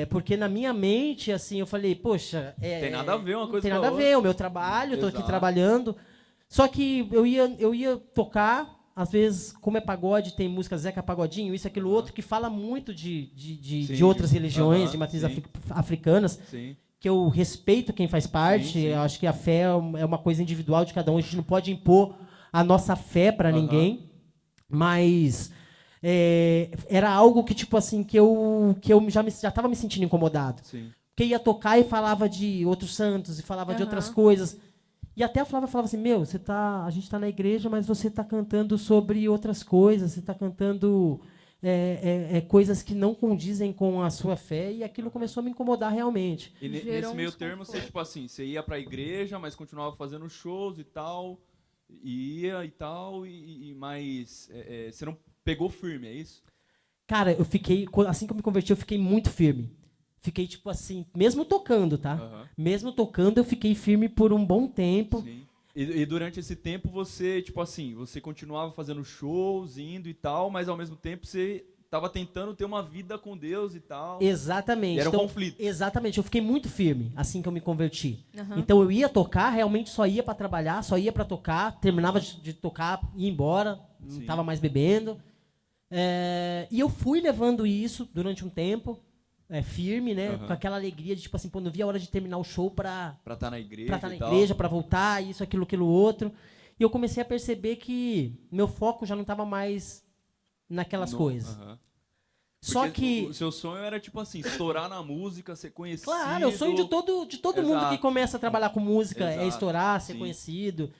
porque na minha mente, assim, eu falei, poxa... Tem nada a ver uma não coisa tem com a nada a outra. ver, o meu trabalho, eu tô aqui Exato. trabalhando. Só que eu ia tocar, às vezes, como é pagode, tem música Zeca Pagodinho, isso, aquilo, outro, que fala muito de Sim. outras religiões, Aham, de matrizes sim. africanas, Sim. que eu respeito quem faz parte. Sim, sim. Eu acho que a fé é uma coisa individual de cada um. A gente não pode impor a nossa fé para Aham. ninguém. Mas era algo que, tipo assim, que eu já estava me sentindo incomodado. Sim. Porque ia tocar e falava de outros santos, e falava de Aham. outras coisas. E até a Flávia falava assim, a gente está na igreja, mas você está cantando sobre outras coisas, você está cantando coisas que não condizem com a sua fé, e aquilo começou a me incomodar realmente. E Gerou nesse um meio termo, você, desconforto. tipo assim, você ia pra igreja, mas continuava fazendo shows e tal, ia e tal, mas você não pegou firme, é isso? Cara, eu fiquei, assim que eu me converti, eu fiquei muito firme. Fiquei, tipo assim, mesmo tocando, tá? Aham. Mesmo tocando, eu fiquei firme por um bom tempo. Sim. E durante esse tempo você, tipo assim, você continuava fazendo shows, indo e tal, mas ao mesmo tempo você tava tentando ter uma vida com Deus e tal. Exatamente. E era um Então, conflito. Exatamente, eu fiquei muito firme assim que eu me converti. Aham. Então eu ia tocar, realmente só ia pra trabalhar, só ia pra tocar, terminava de tocar, ia embora, não Sim. tava mais bebendo. E eu fui levando isso durante um tempo, firme, né? Aham. Com aquela alegria de, tipo assim, pô, não via a hora de terminar o show pra Pra estar na igreja estar na e tal. igreja, pra voltar, isso, aquilo, outro. E eu comecei a perceber que meu foco já não tava mais naquelas coisas. Aham. Só Porque que... o seu sonho era, tipo assim, estourar na música, ser conhecido. Claro, é o sonho de todo mundo que Exato. começa a trabalhar com música, é Exato, estourar, ser sim. conhecido,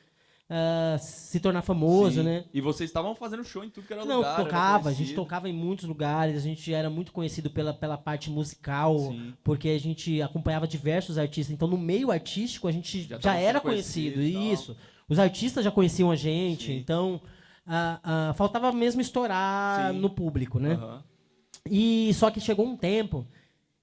se tornar famoso, Sim. né? E vocês estavam fazendo show em tudo que era Não, lugar. era tocava, a gente conhecido. tocava em muitos lugares, a gente era muito conhecido pela parte musical, Sim. porque a gente acompanhava diversos artistas. Então, no meio artístico, a gente Já já tava era sendo conhecido conhecido, e tal. isso. Os artistas já conheciam a gente, Sim. então faltava mesmo estourar Sim. no público, né? Aham. E só que chegou um tempo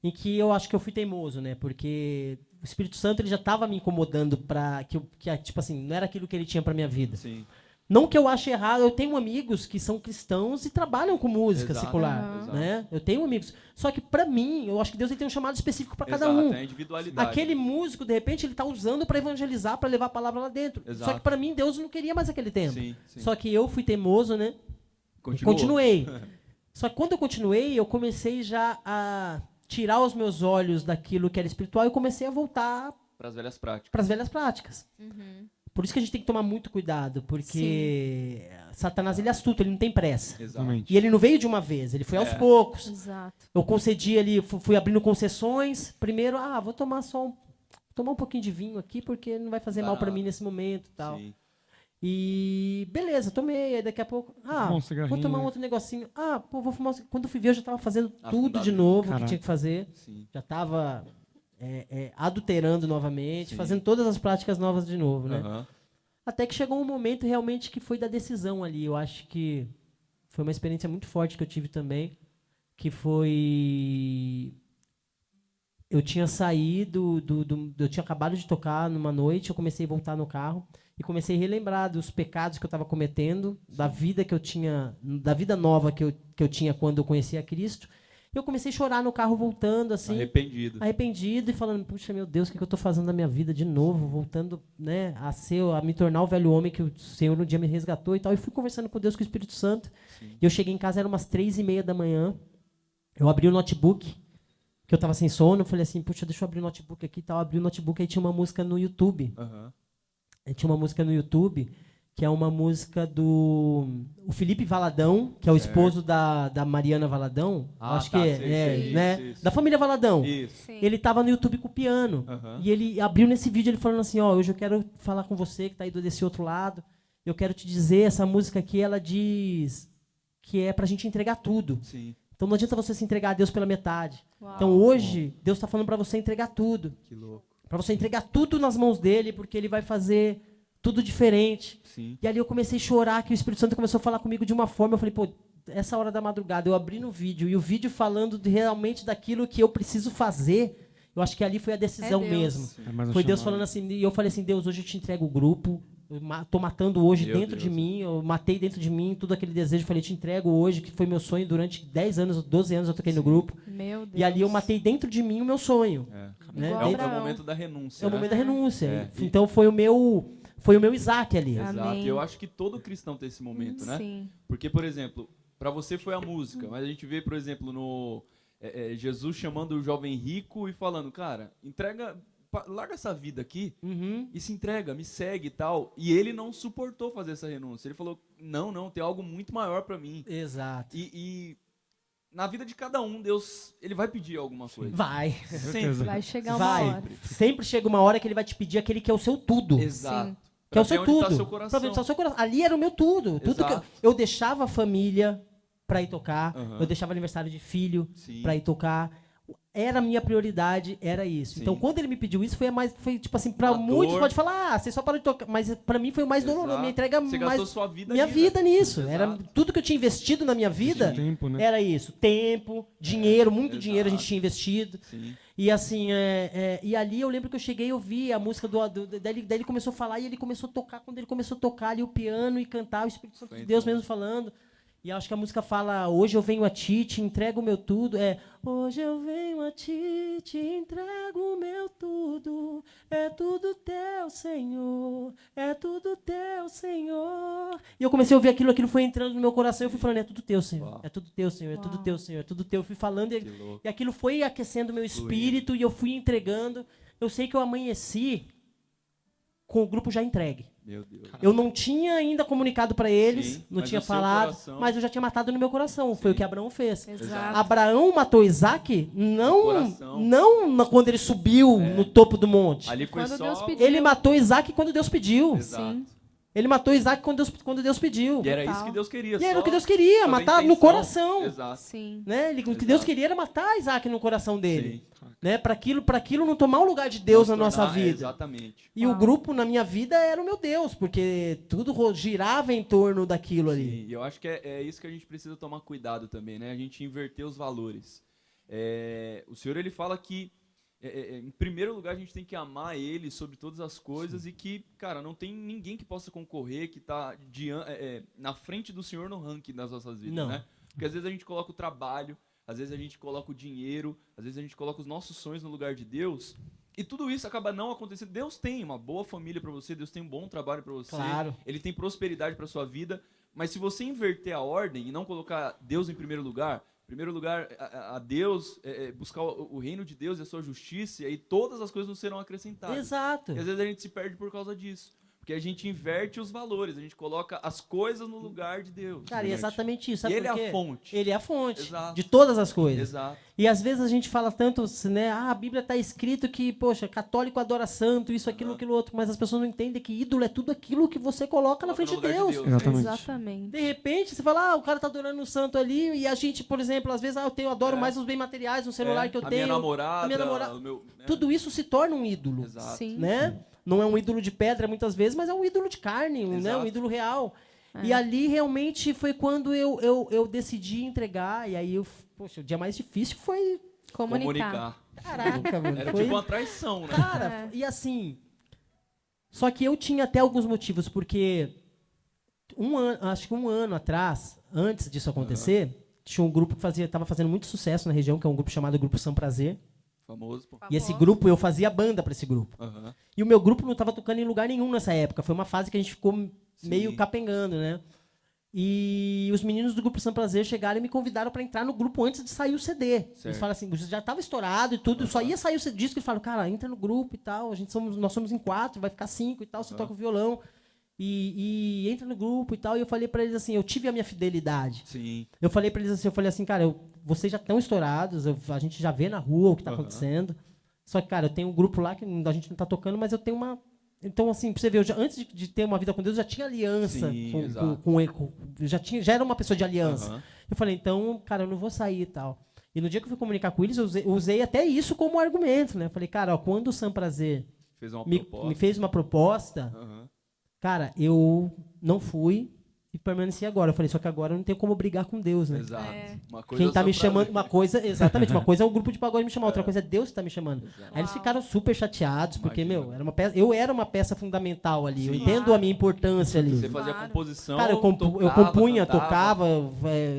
em que eu acho que eu fui teimoso, né? Porque o Espírito Santo ele já estava me incomodando para tipo assim, não era aquilo que ele tinha para minha vida. Sim. Não que eu ache errado, eu tenho amigos que são cristãos e trabalham com música Exato, secular, exato. né? Eu tenho amigos. Só que para mim, eu acho que Deus ele tem um chamado específico para cada um. É a individualidade. Aquele músico, de repente, ele tá usando para evangelizar, para levar a palavra lá dentro. Exato. Só que para mim, Deus não queria mais aquele tempo. Sim, sim. Só que eu fui teimoso, né? E Continuou. continuei. Só que quando eu continuei, eu comecei já a tirar os meus olhos daquilo que era espiritual e comecei a voltar Para as velhas práticas. para as velhas práticas. Uhum. Por isso que a gente tem que tomar muito cuidado, porque Satanás ele é astuto, ele não tem pressa. Exato. Exatamente. E ele não veio de uma vez, ele foi aos É. poucos. Exato. Eu concedi ali, fui abrindo concessões. Primeiro, vou tomar tomar um pouquinho de vinho aqui, porque não vai fazer mal para mim nesse momento e tal. Sim. E beleza, tomei. Aí daqui a pouco, fumar um cigarrinho, vou tomar um né? outro negocinho. Vou fumar um cigarrinho. Quando eu fui ver, eu já tava fazendo tudo Afundado. de novo que Caraca. tinha que fazer. Sim. Já tava adulterando novamente, Sim. fazendo todas as práticas novas de novo, né? Aham. Até que chegou um momento realmente que foi da decisão ali. Eu acho que foi uma experiência muito forte que eu tive também, que foi... Eu tinha saído, eu tinha acabado de tocar numa noite, eu comecei a voltar no carro e comecei a relembrar dos pecados que eu estava cometendo, da vida que eu tinha, da vida nova que eu tinha quando eu conheci a Cristo. E eu comecei a chorar no carro voltando, assim, arrependido e falando, puxa, meu Deus, o que eu estou fazendo na minha vida de novo, voltando, né, a me tornar o velho homem que o Senhor um dia me resgatou e tal. E fui conversando com Deus, com o Espírito Santo. Sim. E eu cheguei em casa, eram umas 3:30 da manhã. Eu abri o notebook, que eu estava sem sono. Eu falei assim, puxa, deixa eu abrir o notebook aqui e tal. Abri o notebook, aí tinha uma música no YouTube. Aham. Tinha uma música no YouTube que é uma música do o Felipe Valadão, que é o esposo da Mariana Valadão. Acho que sei, né? isso. Da família Valadão. Isso. Sim. Ele tava no YouTube com o piano. E ele abriu nesse vídeo ele falando assim, ó, hoje eu quero falar com você que tá aí desse outro lado. Eu quero te dizer, essa música aqui, ela diz que é pra gente entregar tudo. Sim. Então não adianta você se entregar a Deus pela metade. Uau. Então hoje, Deus tá falando pra você entregar tudo. Que louco. Pra você entregar tudo nas mãos dele, porque ele vai fazer tudo diferente. Sim. E ali eu comecei a chorar, que o Espírito Santo começou a falar comigo de uma forma, eu falei, pô, essa hora da madrugada, eu abri no vídeo, e o vídeo falando realmente daquilo que eu preciso fazer, eu acho que ali foi a decisão Deus. mesmo. É mais um Foi Deus chamado. falando assim, e eu falei assim, Deus, hoje eu te entrego o grupo, eu tô matando hoje Meu dentro de Deus. mim, eu matei dentro de mim tudo aquele desejo, falei, te entrego hoje, que foi meu sonho durante 10 anos, 12 anos eu toquei no grupo, Meu Deus. e ali eu matei dentro de mim o meu sonho. Né? Igual É o Abraão. momento da renúncia. É o né? momento da renúncia. É. Então foi o meu Isaac ali. Exato. Amém. E eu acho que todo cristão tem esse momento, né? Sim. Porque, por exemplo, para você foi a música, mas a gente vê, por exemplo, no Jesus chamando o jovem rico e falando, cara, larga essa vida aqui Uhum. e se entrega, me segue e tal. E ele não suportou fazer essa renúncia. Ele falou, não, tem algo muito maior para mim. Exato. E na vida de cada um, Deus, ele vai pedir alguma coisa. Vai. Sempre. Vai chegar uma Vai. hora. Sempre chega uma hora que ele vai te pedir aquele que é o seu tudo. Exato. Sim. Que é o Pra seu ver onde tudo. tá seu Pra coração. ver onde tá o seu coração. Ali era o meu tudo. Tudo que Exato. eu deixava a família pra ir tocar. Aham. Eu deixava aniversário de filho Sim. pra ir tocar. Era a minha prioridade, era isso. Sim. Então, quando ele me pediu isso, foi tipo assim, pra A muitos dor. pode falar, você só parou de tocar. Mas pra mim foi o mais doloroso. Exato. Minha entrega Você mais. gastou sua vida Minha ali, vida né? nisso. Exato. Era tudo que eu tinha investido na minha vida. Tempo, né? Era isso. Tempo, dinheiro, muito exato. dinheiro a gente tinha investido. Sim. E assim, e ali eu lembro que eu cheguei e ouvi a música daí ele começou a falar e ele começou a tocar. Quando ele começou a tocar ali o piano e cantar, o Espírito Santo de Deus mesmo falando. E acho que a música fala, hoje eu venho a ti, te entrego o meu tudo. Hoje eu venho a ti, te entrego o meu tudo. É tudo teu, Senhor. É tudo teu, Senhor. E eu comecei a ouvir aquilo foi entrando no meu coração. Eu fui falando, é tudo teu, Senhor. Uau. É tudo teu, Senhor. É tudo Uau. teu, Senhor. É tudo teu. Eu fui falando Que louco. e aquilo foi aquecendo meu espírito e eu fui entregando. Eu sei que eu amanheci com o grupo já entregue. Meu Deus. Eu não tinha ainda comunicado para eles, Sim, não mas tinha o seu falado, coração- mas eu já tinha matado no meu coração. Foi o que Abraão fez. Exato. Abraão matou Isaac coração. quando ele subiu no topo do monte. Ali foi Quando só... Deus pediu. Ele matou Isaac quando Deus pediu. Exato. Sim. Ele matou Isaac quando Deus pediu. E era Total. isso que Deus queria. E era só o que Deus queria, fazer matar no intenção. coração. Exato. Sim. Né? O que Exato. Deus queria era matar Isaac no coração dele. Sim. Né? Para aquilo não tomar o lugar de Deus Não na se nossa tornar- vida. Exatamente. E Uau. o grupo na minha vida era o meu Deus, porque tudo girava em torno daquilo ali. Sim, e eu acho que é isso que a gente precisa tomar cuidado também, né? A gente inverter os valores. O Senhor, ele fala que, em primeiro lugar, a gente tem que amar Ele sobre todas as coisas. Sim. E que, cara, não tem ninguém que possa concorrer, que tá na frente do Senhor no ranking das nossas vidas, Não. né? Porque às vezes a gente coloca o trabalho, às vezes a gente coloca o dinheiro, às vezes a gente coloca os nossos sonhos no lugar de Deus. E tudo isso acaba não acontecendo. Deus tem uma boa família para você, Deus tem um bom trabalho para você. Claro. Ele tem prosperidade para sua vida, mas se você inverter a ordem e não colocar Deus em primeiro lugar a Deus, buscar o reino de Deus e a sua justiça, e aí todas as coisas não serão acrescentadas. Exato. E às vezes a gente se perde por causa disso. Porque a gente inverte os valores, a gente coloca as coisas no lugar de Deus. Cara, e é exatamente isso. E Sabe ele por quê? é a fonte. Ele é a fonte Exato. de todas as coisas. Exato. E às vezes a gente fala tanto, né? A Bíblia está escrito que, poxa, católico adora santo, isso, aquilo, aquilo outro. Mas as pessoas não entendem que ídolo é tudo aquilo que você coloca na frente no de lugar Deus. Exatamente. Exatamente. De repente, você fala, o cara tá adorando um santo ali, e a gente, por exemplo, às vezes, eu adoro mais os bem materiais, no celular que eu a tenho. minha namorada, a minha namorada. o meu... Tudo isso se torna um ídolo. Exato. Sim. Né? Não é um ídolo de pedra muitas vezes, mas é um ídolo de carne, né? Exato. Um ídolo real. E ali realmente foi quando eu decidi entregar, e aí, poxa, o dia mais difícil foi... Comunicar. Caraca, mano. Era foi... tipo uma traição, né? Cara, e assim... Só que eu tinha até alguns motivos, porque acho que um ano atrás, antes disso acontecer, tinha um grupo que estava fazendo muito sucesso na região, que é um grupo chamado Grupo São Prazer. Famoso, pô. E esse grupo, eu fazia banda para esse grupo. Aham. E o meu grupo não estava tocando em lugar nenhum nessa época. Foi uma fase que a gente ficou meio capengando, né? E os meninos do Grupo São Prazer chegaram e me convidaram para entrar no grupo antes de sair o CD. Certo. Eles falaram assim, você já estava estourado e tudo, só ia sair o disco. E falaram, cara, entra no grupo e tal, nós somos em 4, vai ficar 5 e tal, você toca o violão. e entra no grupo e tal. E eu falei pra eles assim, eu tive a minha fidelidade. Sim. Eu falei pra eles assim, cara, vocês já estão estourados, a gente já vê na rua o que tá acontecendo. Só que, cara, eu tenho um grupo lá que a gente não tá tocando, mas eu tenho uma... Então, assim, pra você ver, antes de ter uma vida com Deus, eu já tinha aliança com ele. Já era uma pessoa de aliança. Eu falei, então, cara, eu não vou sair e tal. E no dia que eu fui comunicar com eles, eu usei até isso como argumento, né? Eu falei, cara, ó, quando o Sam Prazer me fez uma proposta, cara, eu não fui e permaneci agora. Eu falei, só que agora eu não tenho como brigar com Deus, né? Exato. Uma coisa Quem tá é me só chamando, prazer. uma coisa, exatamente, uma coisa é o grupo de pagode me chamar, outra coisa é Deus que tá me chamando. Exato. Aí eles ficaram super chateados, porque, Imagina. eu era uma peça fundamental ali, eu Sim. entendo a minha importância ali. Você fazia Claro. composição, Cara, eu compunha, tocava,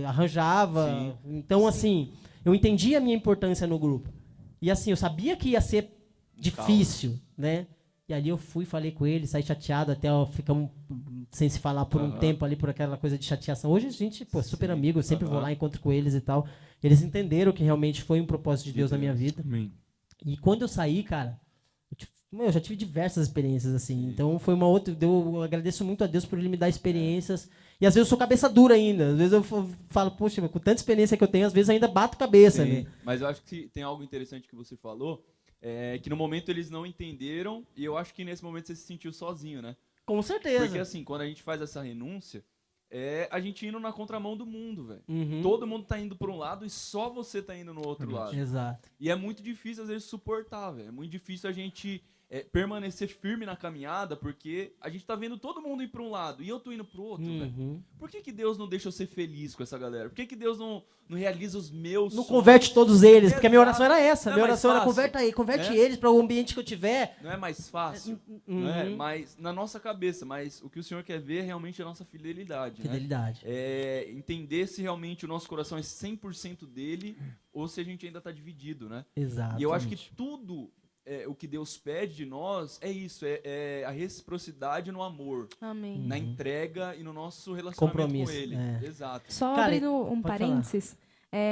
arranjava. Sim. Então, assim, eu entendia a minha importância no grupo. E assim, eu sabia que ia ser difícil, né? E ali eu fui, falei com ele, saí chateado, até ficamos sem se falar por um tempo ali, por aquela coisa de chateação. Hoje a gente, pô, super amigo, eu sempre vou lá, encontro com eles e tal. Eles entenderam que realmente foi um propósito de Deus na minha vida. Amém. E quando eu saí, cara, eu já tive diversas experiências, assim. Então foi uma outra. Eu agradeço muito a Deus por ele me dar experiências. E às vezes eu sou cabeça dura ainda. Às vezes eu falo, poxa, com tanta experiência que eu tenho, às vezes ainda bato cabeça, Sim. né? Mas eu acho que tem algo interessante que você falou, que no momento eles não entenderam, e eu acho que nesse momento você se sentiu sozinho, né? Com certeza. Porque assim, quando a gente faz essa renúncia, a gente indo na contramão do mundo, velho. Uhum. Todo mundo tá indo pra um lado e só você tá indo no outro lado. Exato. E é muito difícil, às vezes, suportar, velho. É muito difícil a gente permanecer firme na caminhada, porque a gente tá vendo todo mundo ir pra um lado e eu tô indo pro outro, velho. Por que Deus não deixa eu ser feliz com essa galera? Por que Deus não realiza os meus Não sonhos? converte todos eles, porque a minha Exato. oração era essa. Não é Minha mais oração era fácil? converte eles para o ambiente que eu tiver. Não é mais fácil, não é? Mas na nossa cabeça, mas o que o Senhor quer ver é realmente a nossa fidelidade, né? Fidelidade. Entender se realmente o nosso coração é 100% dele ou se a gente ainda tá dividido, né? Exato. E eu acho que tudo o que Deus pede de nós é isso, é a reciprocidade no amor, Amém. na entrega e no nosso relacionamento Compromisso, com Ele. é. Exato. Só Cara, abrindo um pode parênteses,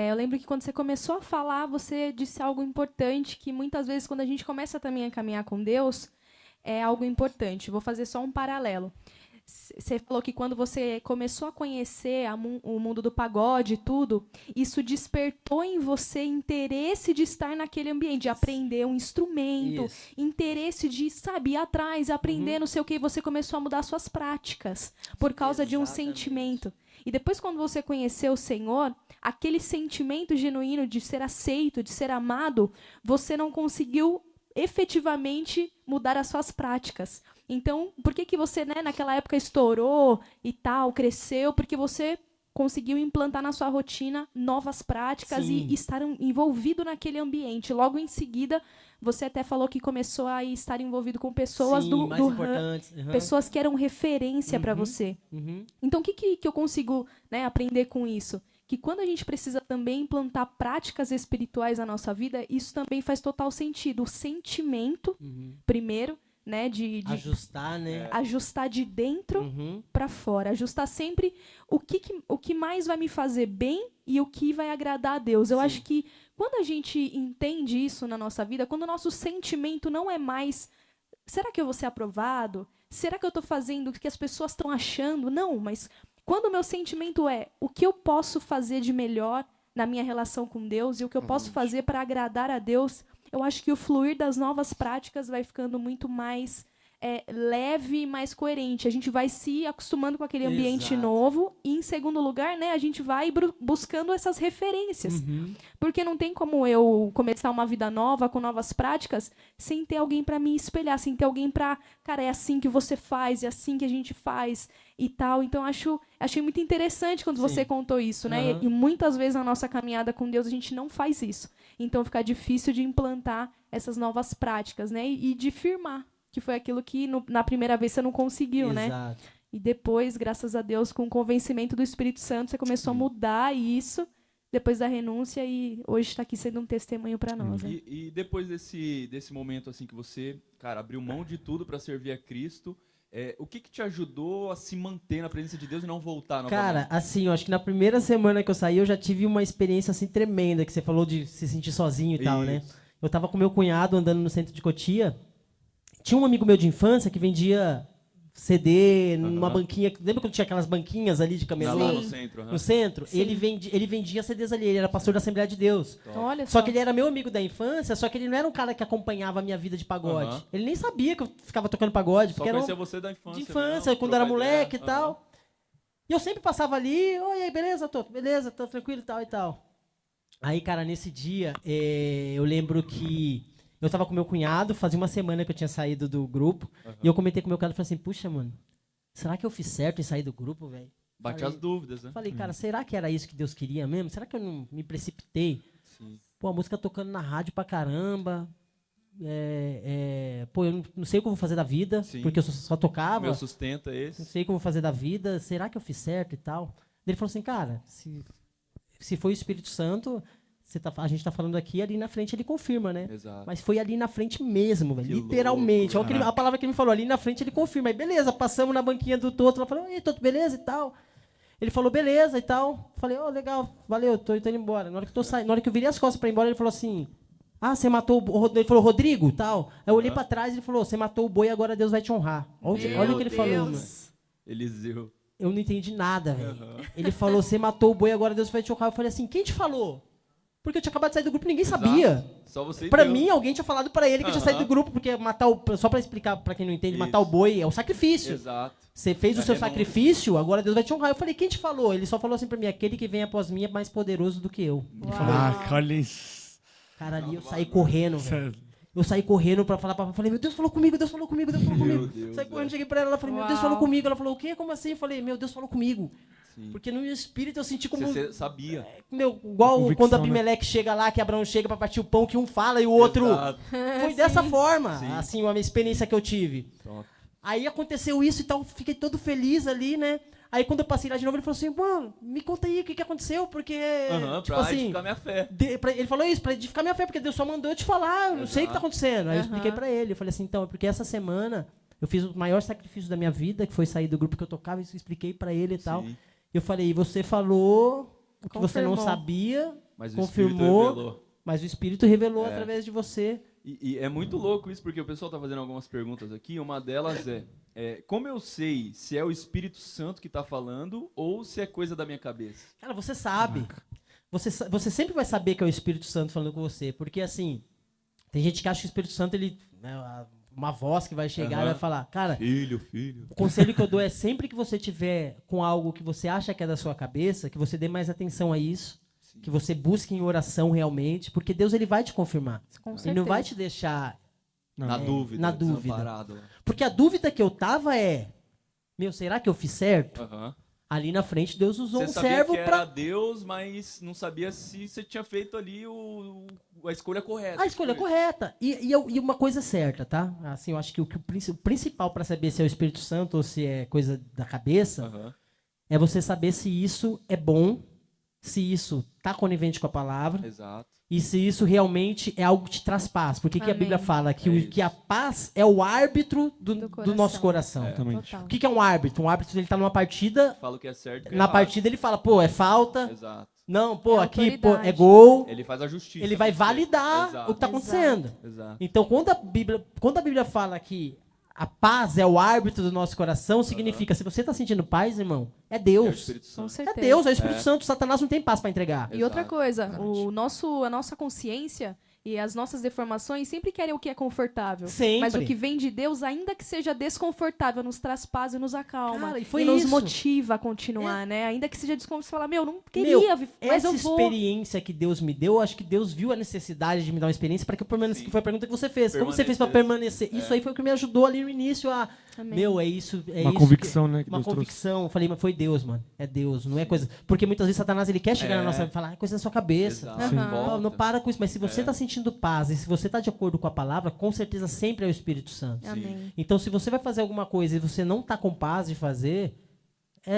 eu lembro que quando você começou a falar, você disse algo importante, que muitas vezes quando a gente começa também a caminhar com Deus, é algo importante. Vou fazer só um paralelo. Você falou que quando você começou a conhecer o mundo do pagode e tudo, isso despertou em você interesse de estar naquele ambiente, de aprender um instrumento, Isso. interesse de, sabe, ir atrás, aprender não sei o que, e você começou a mudar suas práticas por causa de um Exatamente. sentimento. E depois, quando você conheceu o Senhor, aquele sentimento genuíno de ser aceito, de ser amado, você não conseguiu efetivamente mudar as suas práticas. Então, por que você, né, naquela época estourou e tal, cresceu? Porque você conseguiu implantar na sua rotina novas práticas Sim. e estar envolvido naquele ambiente. Logo em seguida, você até falou que começou a estar envolvido com pessoas Sim, do mais ramo, importantes. Uhum. pessoas que eram referência para você. Uhum. Então, o que eu consigo, né, aprender com isso? Que quando a gente precisa também implantar práticas espirituais na nossa vida, isso também faz total sentido. O sentimento, primeiro, né, de Ajustar, né? ajustar de dentro Uhum. para fora. Ajustar sempre o que mais vai me fazer bem e o que vai agradar a Deus. Eu Sim. acho que quando a gente entende isso na nossa vida, quando o nosso sentimento não é mais será que eu vou ser aprovado? Será que eu estou fazendo o que as pessoas estão achando? Não, mas quando o meu sentimento é o que eu posso fazer de melhor na minha relação com Deus e o que eu posso fazer para agradar a Deus, eu acho que o fluir das novas práticas vai ficando muito mais leve e mais coerente. A gente vai se acostumando com aquele ambiente Exato. novo e, em segundo lugar, né, a gente vai buscando essas referências. Porque não tem como eu começar uma vida nova, com novas práticas, sem ter alguém para me espelhar, sem ter alguém para, cara, é assim que você faz, é assim que a gente faz e tal. Então, achei muito interessante quando você contou isso, né? Uhum. E muitas vezes na nossa caminhada com Deus a gente não faz isso. Então, fica difícil de implantar essas novas práticas, né? E de firmar, que foi aquilo que na primeira vez você não conseguiu, né? Exato. E depois, graças a Deus, com o convencimento do Espírito Santo, você começou a mudar isso depois da renúncia e hoje está aqui sendo um testemunho para nós. Né? E depois desse momento assim que você, cara, abriu mão de tudo para servir a Cristo, o que te ajudou a se manter na presença de Deus e não voltar novamente? Cara, assim, eu acho que na primeira semana que eu saí, eu já tive uma experiência assim tremenda, que você falou de se sentir sozinho e tal, né? Isso. Eu tava com meu cunhado andando no centro de Cotia. Tinha um amigo meu de infância que vendia CD numa banquinha. Lembra quando tinha aquelas banquinhas ali de Na camelô? lá Sim. no centro. aham. No centro? Sim. Ele vendia CDs ali, ele era pastor da Assembleia de Deus. Olha Só que ele era meu amigo da infância, só que ele não era um cara que acompanhava a minha vida de pagode. Aham. Ele nem sabia que eu ficava tocando pagode, Só porque era conhecia você da infância. de infância, mesmo, quando eu era trocar moleque e ideia. tal. E eu sempre passava ali, oi, aí, beleza, beleza, tô tranquilo e tal e tal. Aí, cara, nesse dia, eu lembro que eu tava com meu cunhado, fazia uma semana que eu tinha saído do grupo, e eu comentei com meu cunhado, falei assim, puxa, mano, será que eu fiz certo em sair do grupo, velho? Bate Falei- as dúvidas, né? Falei, cara, será que era isso que Deus queria mesmo? Será que eu não me precipitei? Sim. Pô, a música tocando na rádio pra caramba. Pô, eu não sei o que eu vou fazer da vida, Sim. porque eu só tocava. Meu sustento é Não esse. sei o que eu vou fazer da vida. Será que eu fiz certo e tal? Ele falou assim, cara, se foi o Espírito Santo, a gente tá falando aqui, ali na frente ele confirma, né? Exato. Mas foi ali na frente mesmo, velho. Que Literalmente. louco, Olha a palavra que ele me falou, ali na frente ele confirma. Aí beleza, passamos na banquinha do Toto, ela falou, ei, Toto, beleza e tal. Ele falou, beleza e tal. Falei, legal, valeu, tô indo embora. Na hora que na hora que eu virei as costas pra ir embora, ele falou assim, você matou o Rodrigo. Ele falou, Rodrigo, tal. Aí eu olhei pra trás e ele falou, você matou o boi, agora Deus vai te honrar. Olha o que ele falou, mano. Eliseu. Eu não entendi nada, velho. Aham. Ele falou, você matou o boi, agora Deus vai te honrar. Eu falei assim, quem te falou? Porque eu tinha acabado de sair do grupo e ninguém Exato. sabia. Só você Pra deu. mim, alguém tinha falado pra ele que eu tinha saído Aham. do grupo, porque só pra explicar pra quem não entende, Isso. matar o boi é o sacrifício. Exato. Você fez o É seu renúncia. sacrifício, agora Deus vai te honrar. Eu falei, quem te falou? Ele só falou assim pra mim, aquele que vem após mim é mais poderoso do que eu. Ele falou, Caraca, olha isso. cara, ali eu saí correndo, velho. Sério. Eu saí correndo pra falar pra ela. Falei, meu Deus falou comigo, Deus falou comigo, Deus falou Meu comigo. Deus, Saí correndo, velho. cheguei pra ela, falei, meu Deus Uau. falou comigo. Ela falou, o quê? Como assim? Eu falei, meu Deus falou comigo. Sim. Porque no meu espírito eu senti como... Você sabia. Igual Convicção, quando né? Abimeleque chega lá, que Abraão chega pra partir o pão, que um fala e o outro... Exato. Foi dessa forma, Sim. assim, uma experiência que eu tive. Top. Aí aconteceu isso e tal, fiquei todo feliz ali, né? Aí quando eu passei lá de novo, ele falou assim, mano, me conta aí o que aconteceu, porque, Aham, tipo pra assim, edificar minha fé. ele falou isso, pra edificar minha fé, porque Deus só mandou eu te falar, eu não sei o que tá acontecendo. Aí eu expliquei pra ele, eu falei assim, então, é porque essa semana eu fiz o maior sacrifício da minha vida, que foi sair do grupo que eu tocava, e expliquei pra ele e tal. Sim. Eu falei, você falou o que você não Confirmou. sabia, Mas o confirmou, Espírito revelou. mas o Espírito revelou É. através de você. E é muito louco isso, porque o pessoal tá fazendo algumas perguntas aqui. Uma delas como eu sei se é o Espírito Santo que tá falando ou se é coisa da minha cabeça? Cara, você sabe. Você sempre vai saber que é o Espírito Santo falando com você. Porque, assim, tem gente que acha que o Espírito Santo, uma voz que vai chegar e Aham. vai falar, cara, Filho. o conselho que eu dou é sempre que você tiver com algo que você acha que é da sua cabeça, que você dê mais atenção a isso, que você busque em oração realmente, porque Deus ele vai te confirmar. Com Ele não vai certeza. te deixar... Na dúvida. na dúvida. desamparado lá. Porque a dúvida que eu tava será que eu fiz certo? Aham. Ali na frente, Deus usou Você um sabia servo que era pra... Deus, mas não sabia se você tinha feito ali a escolha correta. A escolha Tipo correta. E uma coisa certa, tá? Assim, eu acho que o principal para saber se é o Espírito Santo ou se é coisa da isso. cabeça Aham. é você saber se isso é bom, se isso tá conivente com a palavra Exato. e se isso realmente é algo que te traz paz. Porque que a Amém. Bíblia fala que, É isso. que a paz é o árbitro do coração. nosso coração. Exatamente. Total. O que é um árbitro? Um árbitro, ele tá numa partida, Fala o que é certo e o que é na errado. partida ele fala, pô, é falta. Exato. Não, pô, É aqui pô, autoridade. é gol. Ele faz a justiça. Ele vai acontecer. validar Exato. o que tá acontecendo. Exato. Então, quando a Bíblia fala que a paz é o árbitro do nosso coração, significa, se você está sentindo paz, irmão, é É o Deus. Espírito Com Santo. É certeza. Deus, é o Espírito Santo. Satanás não tem paz para entregar. E outra Exato. coisa, Exatamente. a nossa consciência e as nossas deformações sempre querem o que é confortável. Sempre. Mas o que vem de Deus, ainda que seja desconfortável, nos traz paz e nos acalma. Cara, e foi nos isso. motiva a continuar, né? Ainda que seja desconfortável, você fala, não queria, mas essa eu vou. experiência que Deus me deu, eu acho que Deus viu a necessidade de me dar uma experiência para que eu permanecesse, Sim. que foi a pergunta que você fez. Como você fez para permanecer? Isso aí foi o que me ajudou ali no início a... Amém. é isso. É Uma isso convicção, né? Que Uma Deus trouxe. convicção. Eu falei, mas foi Deus, mano. É Deus, não é coisa... Porque muitas vezes Satanás, ele quer chegar na nossa vida e falar, é coisa da sua cabeça. Exato. Aham. Volta. Não para com isso. Mas se você está sentindo paz e se você está de acordo com a palavra, com certeza sempre é o Espírito Santo. Amém. Então, se você vai fazer alguma coisa e você não está com paz de fazer,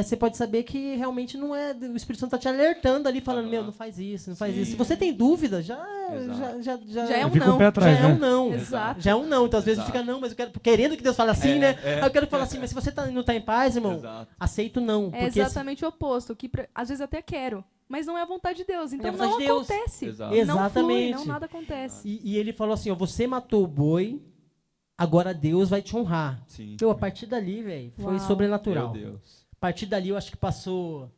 você pode saber que realmente não é... O Espírito Santo está te alertando ali, falando, Aham. não faz isso, não faz Sim. isso. Se você tem dúvida, já Exato. Já é um Fica não. o pé atrás, já é né? um não. Exato. Já é um não. Então, às vezes, Exato. fica não, mas eu quero... Querendo que Deus fale assim, né? Aí eu quero falar assim, mas se você não está em paz, irmão, Exato. aceita o não. É porque exatamente o oposto, que às vezes até quero, mas não é a vontade de Deus. Então É a vontade não de Deus. acontece. Exato. Não flui, Exatamente. não nada acontece. E ele falou assim, ó, você matou o boi, agora Deus vai te honrar. Sim. Meu, a partir dali, velho, foi Uau. sobrenatural. Meu Deus. A partir dali, eu acho que passou